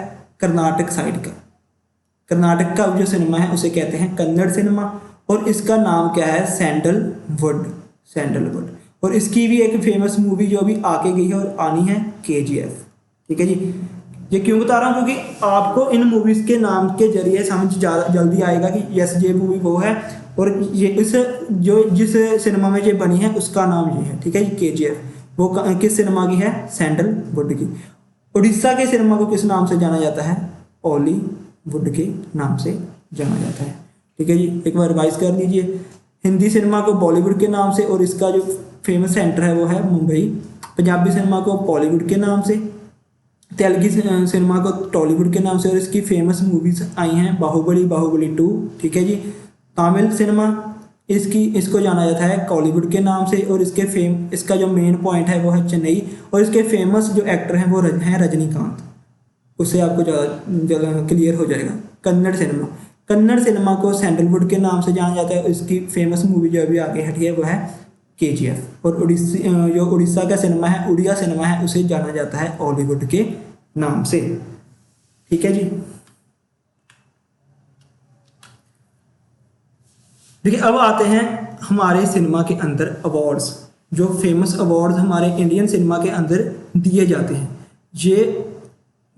कर्नाटक साइड का। कर्नाटक का जो सिनेमा है उसे कहते हैं कन्नड़ सिनेमा, और इसका नाम क्या है? सैंडलवुड। सैंडलवुड। और इसकी भी एक फेमस मूवी जो अभी आके गई है और आनी है, KGF। ठीक है जी। ये क्यों बता रहा हूँ? क्योंकि आपको इन मूवीज के नाम के जरिए समझ जल्दी आएगा कि यस ये मूवी वो है, और ये इस जो जिस सिनेमा में ये बनी है उसका नाम ये है। ठीक है जी, KGF वो किस सिनेमा की है? सैंडलवुड की। उड़ीसा के सिनेमा को किस नाम से जाना जाता है? बॉलीवुड के नाम से जाना जाता है। ठीक है जी, एक बार रिवाइज कर लीजिए। हिंदी सिनेमा को बॉलीवुड के नाम से, और इसका जो फेमस सेंटर है वो है मुंबई। पंजाबी सिनेमा को बॉलीवुड के नाम से, तेलुगु सिनेमा को टॉलीवुड के नाम से, और इसकी फेमस मूवीज आई हैं बाहुबली, बाहुबली 2। ठीक है जी। तमिल सिनेमा इसको जाना जाता है कॉलीवुड के नाम से, और इसका जो मेन पॉइंट है वो है चेन्नई, और इसके फेमस जो एक्टर हैं वो हैं रजनीकांत। उससे आपको ज़्यादा क्लियर हो जाएगा। कन्नड़ सिनेमा, कन्नड़ सिनेमा को सैंडलवुड के नाम से जाना जाता है। इसकी फेमस मूवी जो अभी आगे हटी है वो है KGF। और जो उड़ीसा का सिनेमा है, उड़िया सिनेमा है, उसे जाना जाता है हॉलीवुड के नाम से। ठीक है जी। देखिए, अब आते हैं हमारे सिनेमा के अंदर अवार्ड्स, जो फेमस अवार्ड्स हमारे इंडियन सिनेमा के अंदर दिए जाते हैं। ये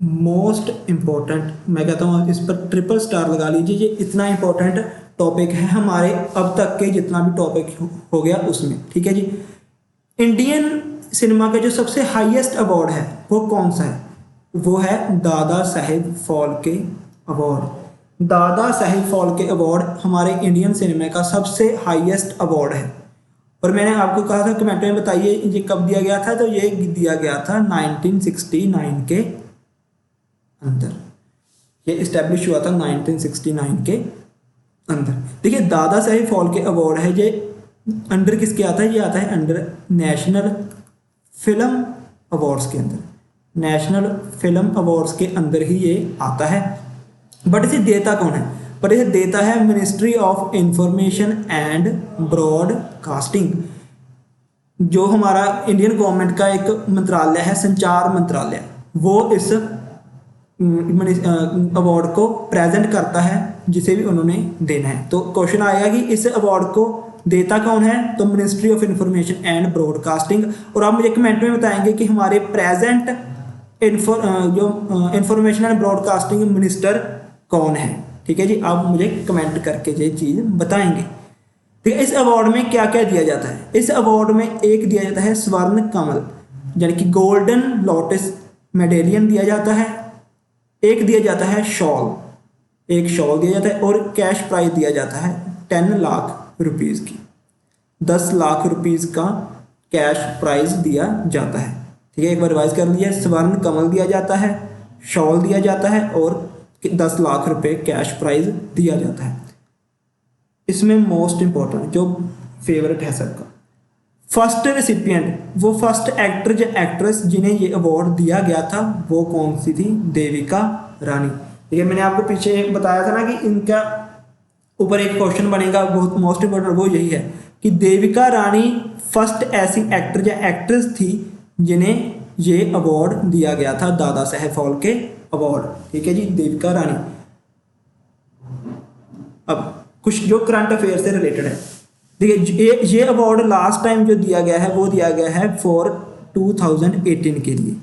मोस्ट इम्पोर्टेंट, मैं कहता हूँ इस पर ट्रिपल स्टार लगा लीजिए। ये इतना इम्पोर्टेंट टॉपिक है हमारे अब तक के जितना भी टॉपिक हो गया उसमें। ठीक है जी। इंडियन सिनेमा का जो सबसे हाईएस्ट अवार्ड है वो कौन सा है? वो है दादा साहेब फाल्के अवार्ड। दादा साहेब फाल्के अवार्ड हमारे इंडियन सिनेमा का सबसे हाईएस्ट अवार्ड है। और मैंने आपको कहा था कमेंट में बताइए ये कब दिया गया था, तो ये दिया गया था 1969 के अंदर। ये इस्टेब्लिश हुआ था 1969 के अंदर। देखिए, दादा साहेब फाल्के अवार्ड है, ये अंडर किसके आता है? ये आता है अंडर नेशनल फिल्म अवार्ड्स के अंदर। नेशनल फिल्म अवार्ड्स के अंदर ही ये आता है। बट इसे देता कौन है? पर इसे देता है ministry of information and broadcasting, जो हमारा इंडियन गवर्नमेंट का एक मंत्रालय है, संचार मंत्रालय। वो इस अवार्ड को प्रेजेंट करता है जिसे भी उन्होंने देना है। तो क्वेश्चन आएगा कि इस अवार्ड को देता कौन है? तो ministry of information and broadcasting. और आप मुझे कमेंट में बताएंगे कि हमारे प्रेजेंट जो इंफॉर्मेशन एंड ब्रॉडकास्टिंग मिनिस्टर कौन है। ठीक है जी, आप मुझे कमेंट करके ये चीज़ बताएंगे। ठीक है, इस अवार्ड में क्या क्या दिया जाता है? इस अवार्ड में एक दिया जाता है स्वर्ण कमल यानी कि गोल्डन लोटस मेडेलियन दिया जाता है, एक दिया जाता है शॉल, एक शॉल दिया जाता है, और कैश प्राइज दिया जाता है 10 लाख रुपीज़ की, 10 लाख रुपीज़ का कैश प्राइज दिया जाता है। ठीक है, एक बार रिवाइज कर लीजिए, स्वर्ण कमल दिया जाता है, शॉल दिया जाता है और 10 लाख रुपए कैश प्राइज दिया जाता है। इसमें मोस्ट इंपॉर्टेंट जो फेवरेट है सबका, फर्स्ट रेसिपिएंट, वो फर्स्ट एक्टर या एक्ट्रेस जिन्हें ये अवार्ड दिया गया था वो कौन सी थी? देविका रानी। ठीक है, मैंने आपको पीछे बताया था ना कि इनका ऊपर एक क्वेश्चन बनेगा, बहुत मोस्ट इंपॉर्टेंट, वो यही है कि देविका रानी फर्स्ट ऐसी एक्टर या एक्ट्रेस थी जिन्हें ये अवार्ड दिया गया था, दादा साहेब फाल्के अवार्ड। ठीक है जी, देविका रानी। अब कुछ जो करंट अफेयर से रिलेटेड है, देखिए ये अवार्ड लास्ट टाइम जो दिया गया है वो दिया गया है फॉर 2018 के लिए,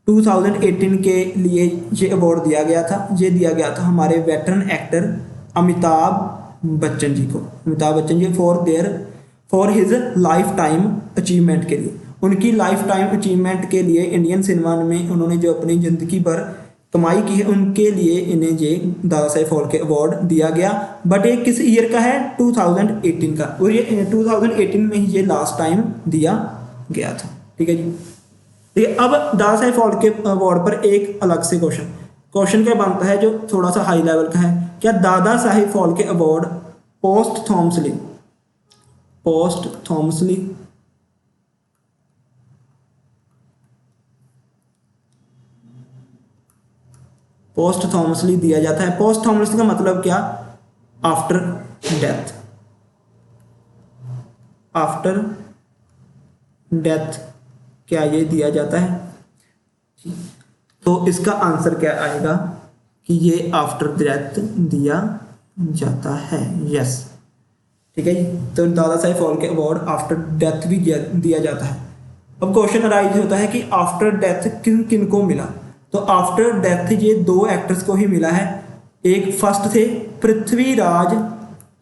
2018 के लिए ये अवार्ड दिया गया था। ये दिया गया था हमारे वेटरन एक्टर अमिताभ बच्चन जी को, Amitabh Bachchan ji for his lifetime achievement के लिए, उनकी लाइफ टाइम अचीवमेंट के लिए इंडियन सिनेमा में उन्होंने जो अपनी ज़िंदगी भर कमाई की है उनके लिए इन्हें ये दादा साहेब फाल्के अवार्ड दिया गया। बट ये किस ईयर का है? 2018 का, और ये 2018 में ही ये लास्ट टाइम दिया गया था। ठीक है जी, ठीक है। अब दादा साहेब फाल्के अवार्ड पर एक अलग से क्वेश्चन क्या बनता है जो थोड़ा सा हाई लेवल का है, क्या दादा साहेब फाल्के अवार्ड पोस्टथॉमसली दिया जाता है? पोस्टथॉमसली का मतलब क्या? आफ्टर डेथ क्या ये दिया जाता है? तो इसका आंसर क्या आएगा कि ये आफ्टर डेथ दिया जाता है। यस, ठीक है जी। तो Dada Saheb Phalke award after death भी दिया जाता है। अब क्वेश्चन अराइज होता है कि आफ्टर डेथ किन किन को मिला? तो आफ्टर डेथ ये 2 एक्टर्स को ही मिला है। एक फर्स्ट थे पृथ्वीराज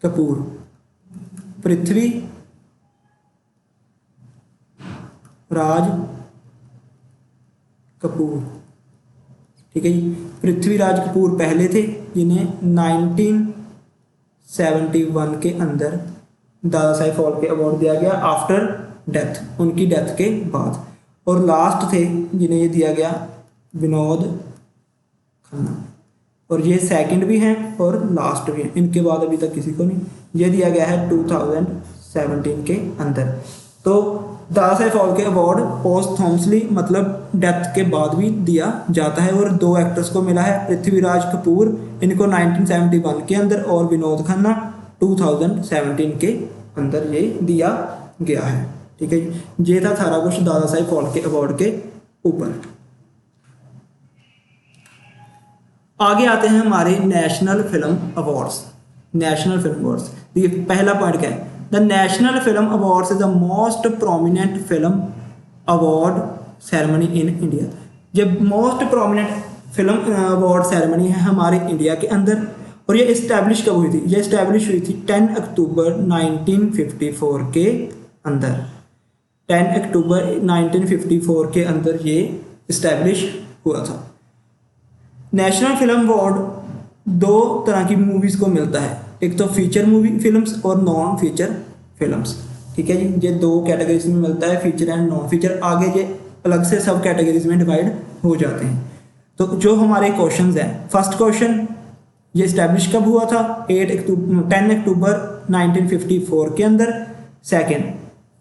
कपूर, ठीक है जी। पृथ्वीराज कपूर पहले थे जिन्हें 1971 के अंदर दादा साहेब फाल्के अवार्ड दिया गया आफ्टर डेथ, उनकी डेथ के बाद। और लास्ट थे जिन्हें ये दिया गया विनोद खन्ना, और ये सेकंड भी हैं और लास्ट भी हैं, इनके बाद अभी तक किसी को नहीं। ये दिया गया है 2017 के अंदर। तो दादा साहेब फाल्के अवार्ड पोस्टथॉमसली मतलब डेथ के बाद भी दिया जाता है, और 2 एक्टर्स को मिला है, पृथ्वीराज कपूर इनको 1971 के अंदर और विनोद खन्ना 2017 के अंदर ये दिया गया है। ठीक है, ये था सारा कुछ दादा साहेब फाल्के अवार्ड के ऊपर। आगे आते हैं हमारे नेशनल फिल्म अवार्ड्स। देखिए पहला पॉइंट क्या है? The national film awards is the most prominent film award ceremony in India. जब most prominent film award ceremony है हमारे इंडिया के अंदर, और ये इस्टेब्लिश कब हुई थी? ये इस्टेब्लिश हुई थी 10 अक्टूबर 1954 के अंदर। 10 अक्टूबर 1954 के अंदर ये इस्टेब्लिश हुआ था। नेशनल फिल्म अवार्ड 2 तरह की मूवीज़ को मिलता है, एक तो फीचर मूवी फिल्म्स और नॉन फीचर फिल्म्स। ठीक है जी, ये 2 कैटेगरीज में मिलता है, फीचर एंड नॉन फीचर। आगे ये अलग से सब कैटेगरीज में डिवाइड हो जाते हैं। तो जो हमारे क्वेश्चंस हैं, फर्स्ट क्वेश्चन ये इस्टेब्लिश कब हुआ था? 10 अक्टूबर 1954 के अंदर। सेकेंड,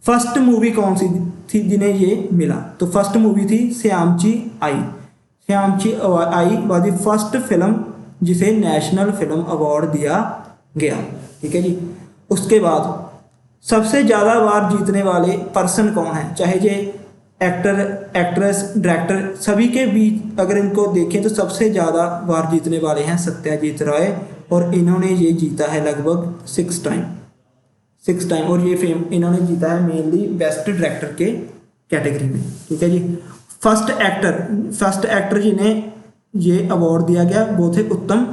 फर्स्ट मूवी कौन सी थी जिन्हें ये मिला? तो फर्स्ट मूवी थी श्यामची I was the first film जिसे नेशनल फिल्म अवार्ड दिया गया। ठीक है जी। उसके बाद सबसे ज़्यादा बार जीतने वाले पर्सन कौन है? चाहे ये एक्टर, एक्ट्रेस, डायरेक्टर, सभी के बीच अगर इनको देखें तो सबसे ज़्यादा बार जीतने वाले हैं सत्यजीत राय, और इन्होंने ये जीता है लगभग 6 6 टाइम, और ये फेम इन्होंने जीता है मेनली बेस्ट डायरेक्टर के कैटेगरी में, ठीक है जी। फर्स्ट एक्टर जिन्हें ये अवार्ड दिया गया वो थे उत्तम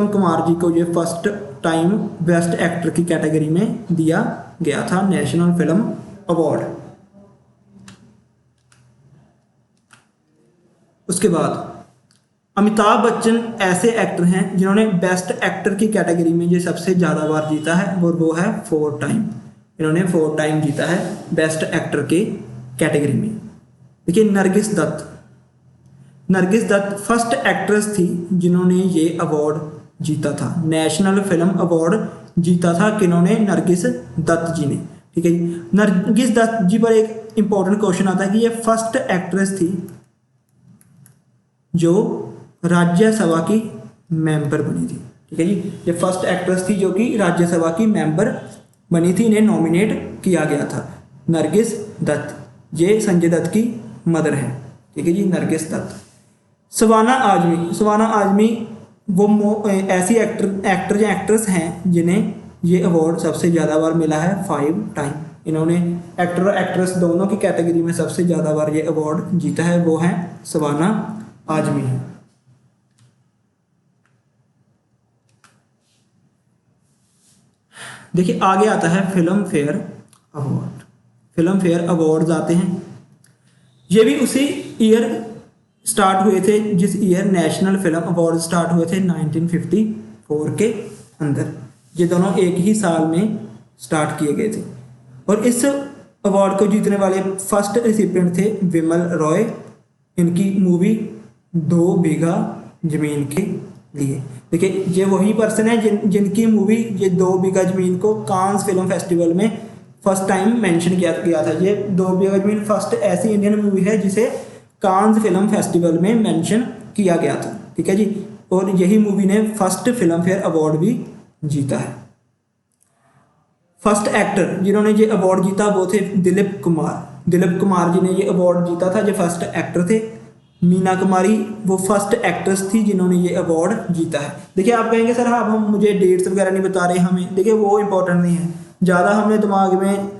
कुमार जी को ये फर्स्ट टाइम बेस्ट एक्टर की कैटेगरी में दिया गया था नेशनल फिल्म अवार्ड। उसके बाद अमिताभ बच्चन ऐसे एक्टर हैं जिन्होंने बेस्ट एक्टर की कैटेगरी में ये सबसे ज़्यादा बार जीता है, और वो है 4 टाइम। इन्होंने 4 टाइम जीता है बेस्ट एक्टर के कैटेगरी में। देखिए नरगिस दत्त फर्स्ट एक्ट्रेस थी जिन्होंने ये अवार्ड जीता था, नेशनल फिल्म अवार्ड जीता था किन्होंने? नरगिस दत्त जी ने, ठीक है जी। नरगिस दत्त जी पर एक इंपॉर्टेंट क्वेश्चन आता है कि ये फर्स्ट एक्ट्रेस थी जो राज्यसभा की मेंबर बनी थी, ठीक है जी। ये फर्स्ट एक्ट्रेस थी जो कि राज्यसभा की मेंबर बनी थी, इन्हें नॉमिनेट किया गया था। नरगिस दत्त, ये संजय दत्त की मदर है, ठीक है जी, नरगिस दत्त। शबाना आजमी वो ऐसी एक्टर या एक्ट्रेस हैं जिन्हें ये अवार्ड सबसे ज़्यादा बार मिला है 5 टाइम। इन्होंने एक्टर और एक्ट्रेस दोनों की कैटेगरी में सबसे ज़्यादा बार ये अवार्ड जीता है, वो है शबाना आजमी है। देखिए आगे आता है फिल्म फेयर अवार्ड आते हैं। ये भी उसी ईयर स्टार्ट हुए थे जिस year national film award start हुए थे 1954 के अंदर। ये दोनों एक ही साल में स्टार्ट किए गए थे, और इस अवार्ड को जीतने वाले फर्स्ट रिसिपिएंट थे विमल रॉय। इनकी मूवी 2 बीघा जमीन के लिए। देखिए ये वही पर्सन है जिनकी मूवी ये 2 बीघा जमीन को कांस फिल्म फेस्टिवल में फर्स्ट टाइम मेंशन किया गया था। ये 2 बीघा जमीन फर्स्ट ऐसी इंडियन मूवी है जिसे कांस फिल्म फेस्टिवल में मेंशन किया गया था, ठीक है जी। और यही मूवी ने फर्स्ट फिल्म फेयर अवार्ड भी जीता है। फर्स्ट एक्टर जिन्होंने ये अवार्ड जीता वो थे दिलीप कुमार जी ने ये अवार्ड जीता था, जो फर्स्ट एक्टर थे। मीना कुमारी वो फर्स्ट एक्ट्रेस थी जिन्होंने ये अवार्ड जीता है। देखिए आप कहेंगे सर हाँ हम मुझे डेट्स वगैरह नहीं बता रहे हमें, देखिए वो इंपॉर्टेंट नहीं है, ज़्यादा हमने दिमाग में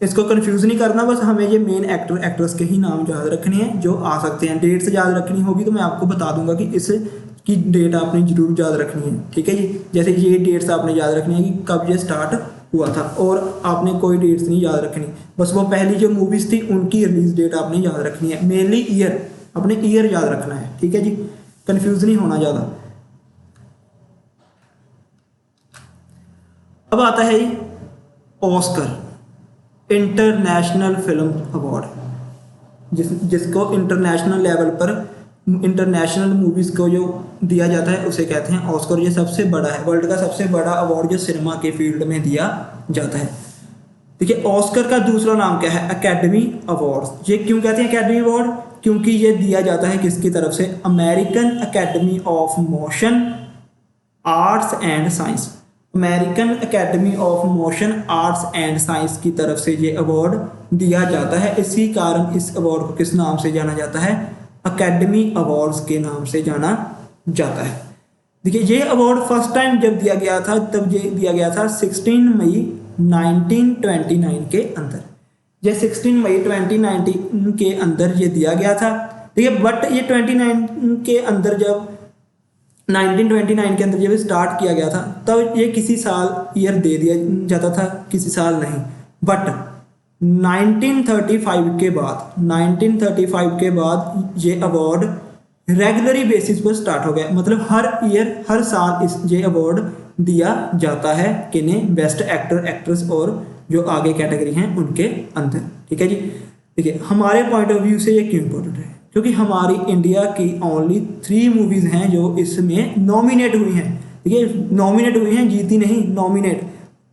इसको कंफ्यूज नहीं करना, बस हमें ये मेन एक्टर एक्ट्रेस के ही नाम याद रखने हैं जो आ सकते हैं। डेट्स याद रखनी होगी तो मैं आपको बता दूंगा कि इसकी डेट आपने जरूर याद रखनी है, ठीक है जी। जैसे ये डेट्स आपने याद रखनी है कि कब ये स्टार्ट हुआ था, और आपने कोई डेट्स नहीं याद रखनी, बस वो पहली जो मूवीज़ थी उनकी रिलीज डेट आपने याद रखनी है। मेनली ईयर, अपने ईयर याद रखना है, ठीक है जी, कंफ्यूज नहीं होना ज़्यादा। अब आता है ऑस्कर इंटरनेशनल फिल्म अवार्ड, जिसको इंटरनेशनल लेवल पर इंटरनेशनल मूवीज़ को जो दिया जाता है उसे कहते हैं ऑस्कर। ये सबसे बड़ा है, वर्ल्ड का सबसे बड़ा अवार्ड जो सिनेमा के फील्ड में दिया जाता है। देखिए ऑस्कर का दूसरा नाम क्या है? Academy award. ये क्यों कहते हैं एकेडमी अवार्ड? क्योंकि ये दिया जाता है किसकी तरफ से? American academy of motion arts and science. American academy of motion arts and science की तरफ से ये अवार्ड दिया जाता है। इसी कारण इस अवार्ड को किस नाम से जाना जाता है? एकेडमी अवार्ड्स के नाम से जाना जाता है। देखिए ये अवार्ड फर्स्ट टाइम जब दिया गया था तब ये दिया गया था 16 मई 1929 के अंदर। ये 16 मई 2019 के अंदर ये दिया गया था। देखिए बट ये 29 के अंदर जब 1929 के अंदर जब स्टार्ट किया गया था तब ये किसी साल ईयर दे दिया जाता था, किसी साल नहीं। बट 1935 के बाद ये अवार्ड रेगुलरी बेसिस पर स्टार्ट हो गया। मतलब हर ईयर हर साल ये अवार्ड दिया जाता है किन्हें? बेस्ट एक्टर एक्ट्रेस और जो आगे कैटेगरी हैं उनके अंदर, ठीक है जी। देखिए हमारे पॉइंट ऑफ व्यू से ये क्यों इम्पोर्टेंट है? क्योंकि हमारी इंडिया की ओनली 3 मूवीज़ हैं जो इसमें नॉमिनेट हुई हैं। देखिए नॉमिनेट हुई हैं, जीती नहीं, नॉमिनेट।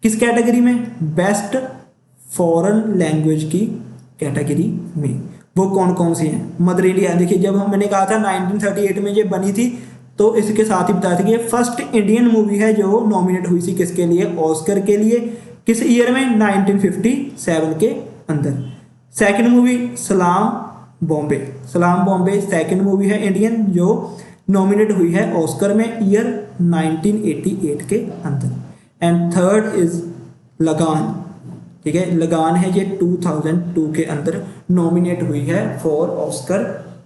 किस कैटेगरी में? बेस्ट फॉरेन लैंग्वेज की कैटेगरी में। वो कौन कौन सी हैं? Mother India. देखिए जब मैंने कहा था 1938 में ये बनी थी तो इसके साथ ही बताया था कि ये फर्स्ट इंडियन मूवी है जो नॉमिनेट हुई थी किसके लिए? ऑस्कर के लिए। किस ईयर में? 1957 के अंदर। सेकंड मूवी सलाम बॉम्बे सेकंड मूवी है इंडियन जो नॉमिनेट हुई है ऑस्कर में ईयर 1988 के अंदर। एंड थर्ड इज लगान। ठीक है, लगान है ये 2002 के अंदर नॉमिनेट हुई है फॉर ऑस्कर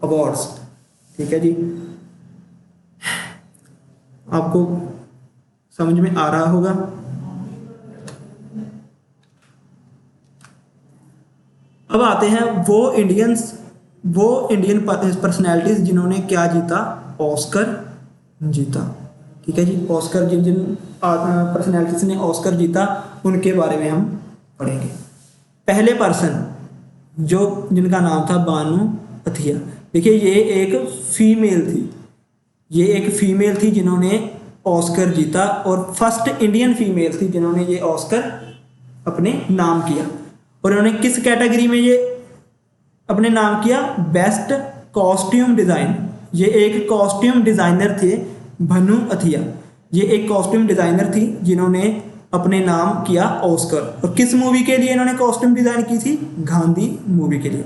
अवार्ड्स। ठीक है जी, आपको समझ में आ रहा होगा। अब आते हैं वो इंडियन पर्सनैलिटीज जिन्होंने क्या जीता, ऑस्कर जीता। ठीक है जी, ऑस्कर जिन जिन पर्सनैलिटीज ने ऑस्कर जीता उनके बारे में हम पढ़ेंगे। पहले पर्सन जिनका नाम था बानू अथिया। देखिए ये एक फीमेल थी जिन्होंने ऑस्कर जीता और फर्स्ट इंडियन फीमेल थी जिन्होंने ये ऑस्कर अपने नाम किया। और उन्होंने किस कैटेगरी में ये अपने नाम किया, बेस्ट कॉस्ट्यूम डिज़ाइन। ये एक कॉस्ट्यूम डिज़ाइनर थे भानु अथिया, ये एक कॉस्ट्यूम डिज़ाइनर थी जिन्होंने अपने नाम किया ऑस्कर। और किस मूवी के लिए इन्होंने कॉस्ट्यूम डिज़ाइन की थी, गांधी मूवी के लिए।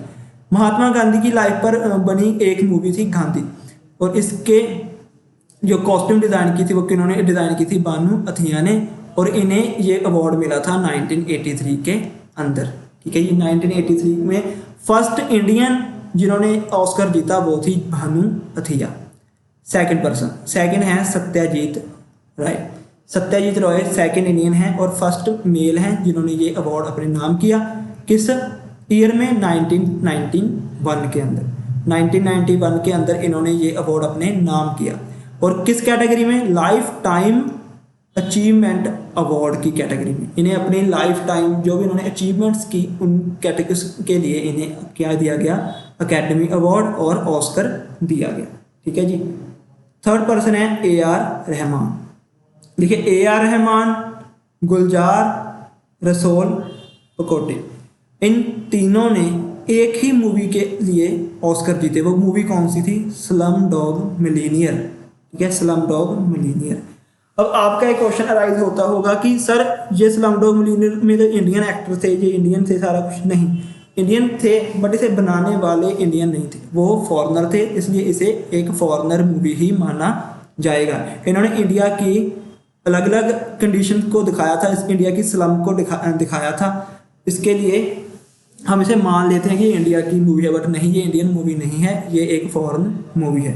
महात्मा गांधी की लाइफ पर बनी एक मूवी थी गांधी, और इसके जो कॉस्ट्यूम डिज़ाइन की थी वो किन्होंने डिज़ाइन की थी, बानू अथिया ने। और इन्हें ये अवार्ड मिला था 1983 के अंदर। ठीक है, ये 1983 में फर्स्ट इंडियन जिन्होंने ऑस्कर जीता वो थी भानु अथिया। सेकंड है सत्यजीत राय। सत्यजीत राय सेकंड इंडियन है और फर्स्ट मेल हैं जिन्होंने ये अवार्ड अपने नाम किया। किस ईयर में, 1991 के अंदर। 1991 के अंदर इन्होंने ये अवार्ड अपने नाम किया। और किस कैटेगरी में, लाइफ टाइम अचीवमेंट अवार्ड की कैटेगरी में। इन्हें अपनी लाइफ टाइम जो भी इन्होंने अचीवमेंट्स की उन कैटेगरीज के लिए इन्हें क्या दिया गया, अकेडमी अवार्ड और ऑस्कर दिया गया। ठीक है जी। थर्ड पर्सन है ए आर रहमान। देखिए ए आर रहमान, गुलजार, रसूल पकोटे, इन तीनों ने एक ही मूवी के लिए ऑस्कर जीते। वो मूवी कौन सी थी, स्लम डॉग मिलीनियर। ठीक है, स्लम डॉग मिलीनियर। अब आपका एक क्वेश्चन अराइज होता होगा कि सर ये स्लम डॉग मिलीनियर में जो इंडियन एक्टर थे, ये इंडियन थे सारा कुछ? नहीं, इंडियन थे बट इसे बनाने वाले इंडियन नहीं थे, वो फॉरेनर थे, इसलिए इसे एक फॉरेनर मूवी ही माना जाएगा। इन्होंने इंडिया की अलग अलग कंडीशन को दिखाया था, इस इंडिया की स्लम को दिखाया था। इसके लिए हम इसे मान लेते हैं कि ये इंडिया की मूवी है, बट नहीं, ये इंडियन मूवी नहीं है, ये एक फॉरेन मूवी है।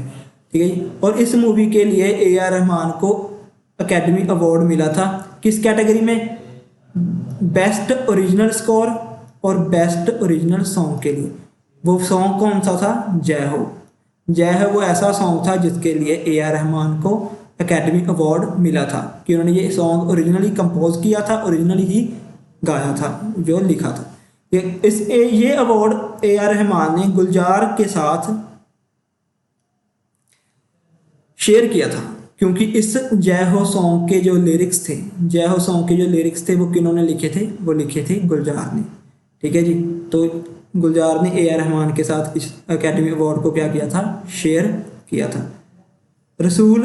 ठीक है जी। और इस मूवी के लिए ए आर रहमान को अकेडमी अवार्ड मिला था। किस कैटेगरी में, बेस्ट ओरिजिनल स्कोर और बेस्ट ओरिजिनल सॉन्ग के लिए। वो सॉन्ग कौन सा था, जय हो। जय हो वो ऐसा सॉन्ग था जिसके लिए ए आर रहमान को अकेडमी अवार्ड मिला था कि उन्होंने ये सॉन्ग ओरिजिनली कंपोज किया था, ओरिजिनली ही गाया था, जो लिखा था। ये अवार्ड ए आर रहमान ने गुलजार के साथ शेयर किया था, क्योंकि इस जय हो सॉन्ग के जो लिरिक्स थे वो किन्होंने लिखे थे, वो लिखे थे गुलजार ने। ठीक है जी। तो गुलजार ने ए आर रहमान के साथ इस अकेडमी अवार्ड को क्या किया था, शेयर किया था। रसूल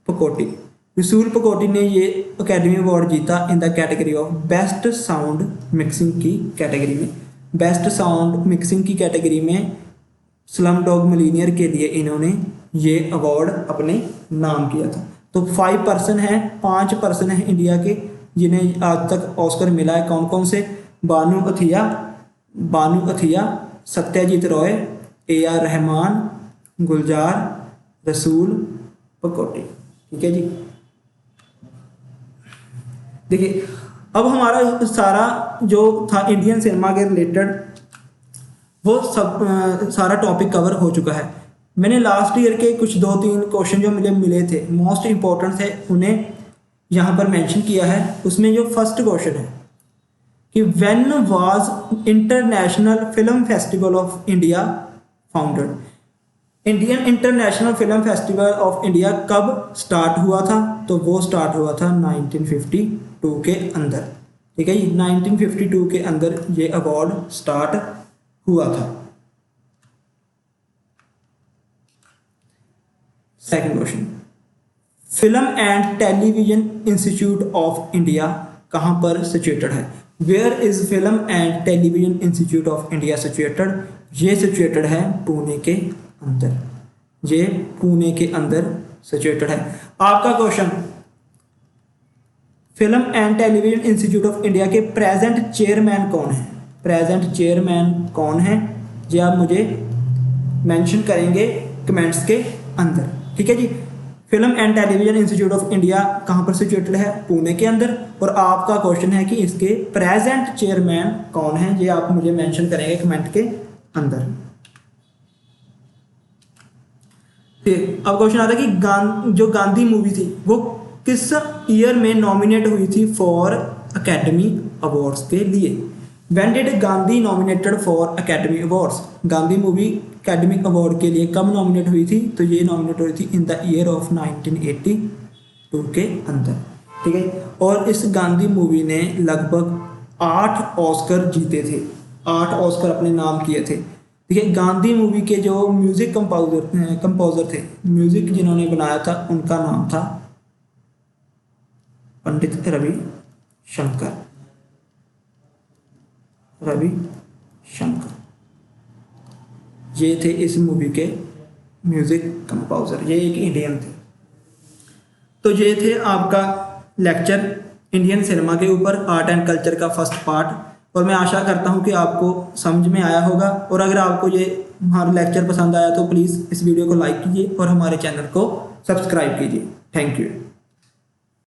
पकोटी ने ये अकेडमी अवार्ड जीता in the category of best sound mixing की कैटेगरी में। बेस्ट साउंड मिक्सिंग की कैटेगरी में स्लम डॉग मिलीनियर के लिए इन्होंने ये अवार्ड अपने नाम किया था। तो 5 पर्सन हैं, 5 पर्सन हैं इंडिया के जिन्हें आज तक ऑस्कर मिला है। कौन कौन से, बानू अथिया, सत्यजीत रॉय, ए आर रहमान, गुलजार, रसूल पकोटे। ठीक है जी। देखिए अब हमारा सारा जो था इंडियन सिनेमा के रिलेटेड वो सब सारा टॉपिक कवर हो चुका है। मैंने लास्ट ईयर के कुछ 2-3 क्वेश्चन जो मुझे मिले थे, मोस्ट इम्पोर्टेंट थे, उन्हें यहाँ पर मेंशन किया है। उसमें जो फर्स्ट क्वेश्चन है कि when was international film festival of India founded. Indian international film festival of India कब स्टार्ट हुआ था, तो वो स्टार्ट हुआ था 1952 के अंदर। ठीक है, 1952 के अंदर ये अवार्ड स्टार्ट हुआ था। Second question, film and television institute of India कहाँ पर सिचुएटेड है। Where is film and television institute of India situated. ये सिचुएटेड है पुणे के अंदर, ये पुणे के अंदर सिचुएटेड है। आपका question, film and television institute of India के प्रेजेंट चेयरमैन कौन है? प्रेजेंट चेयरमैन कौन है, ये आप मुझे मेंशन करेंगे कमेंट्स के अंदर, ठीक है जी। Film and television institute of India कहाँ पर सिचुएटेड है? पुणे के अंदर। और आपका क्वेश्चन है कि इसके प्रेजेंट चेयरमैन कौन है, ये आप मुझे मेंशन करेंगे कमेंट के अंदर। फिर अब क्वेश्चन आता है कि जो गांधी मूवी थी वो किस ईयर में नॉमिनेट हुई थी फॉर अकेडमी अवार्ड्स के लिए? When did Gandhi nominated for academy awards? Gandhi movie academic award के लिए कब नॉमिनेट हुई थी? तो ये नॉमिनेट हुई थी इन द ईयर ऑफ 1982 के अंदर, ठीक है। और इस गांधी मूवी ने लगभग 8 ऑस्कर जीते थे, 8 ऑस्कर अपने नाम किए थे, ठीक है। गांधी मूवी के जो म्यूजिक कंपोजर थे, म्यूजिक जिन्होंने बनाया था, उनका नाम था पंडित रवि शंकर। ये थे इस मूवी के म्यूजिक कंपोजर, ये एक इंडियन थे। तो ये थे आपका लेक्चर इंडियन सिनेमा के ऊपर, आर्ट एंड कल्चर का फर्स्ट पार्ट। और मैं आशा करता हूँ कि आपको समझ में आया होगा। और अगर आपको ये हमारा लेक्चर पसंद आया तो प्लीज़ इस वीडियो को लाइक कीजिए और हमारे चैनल को सब्सक्राइब कीजिए। Thank you.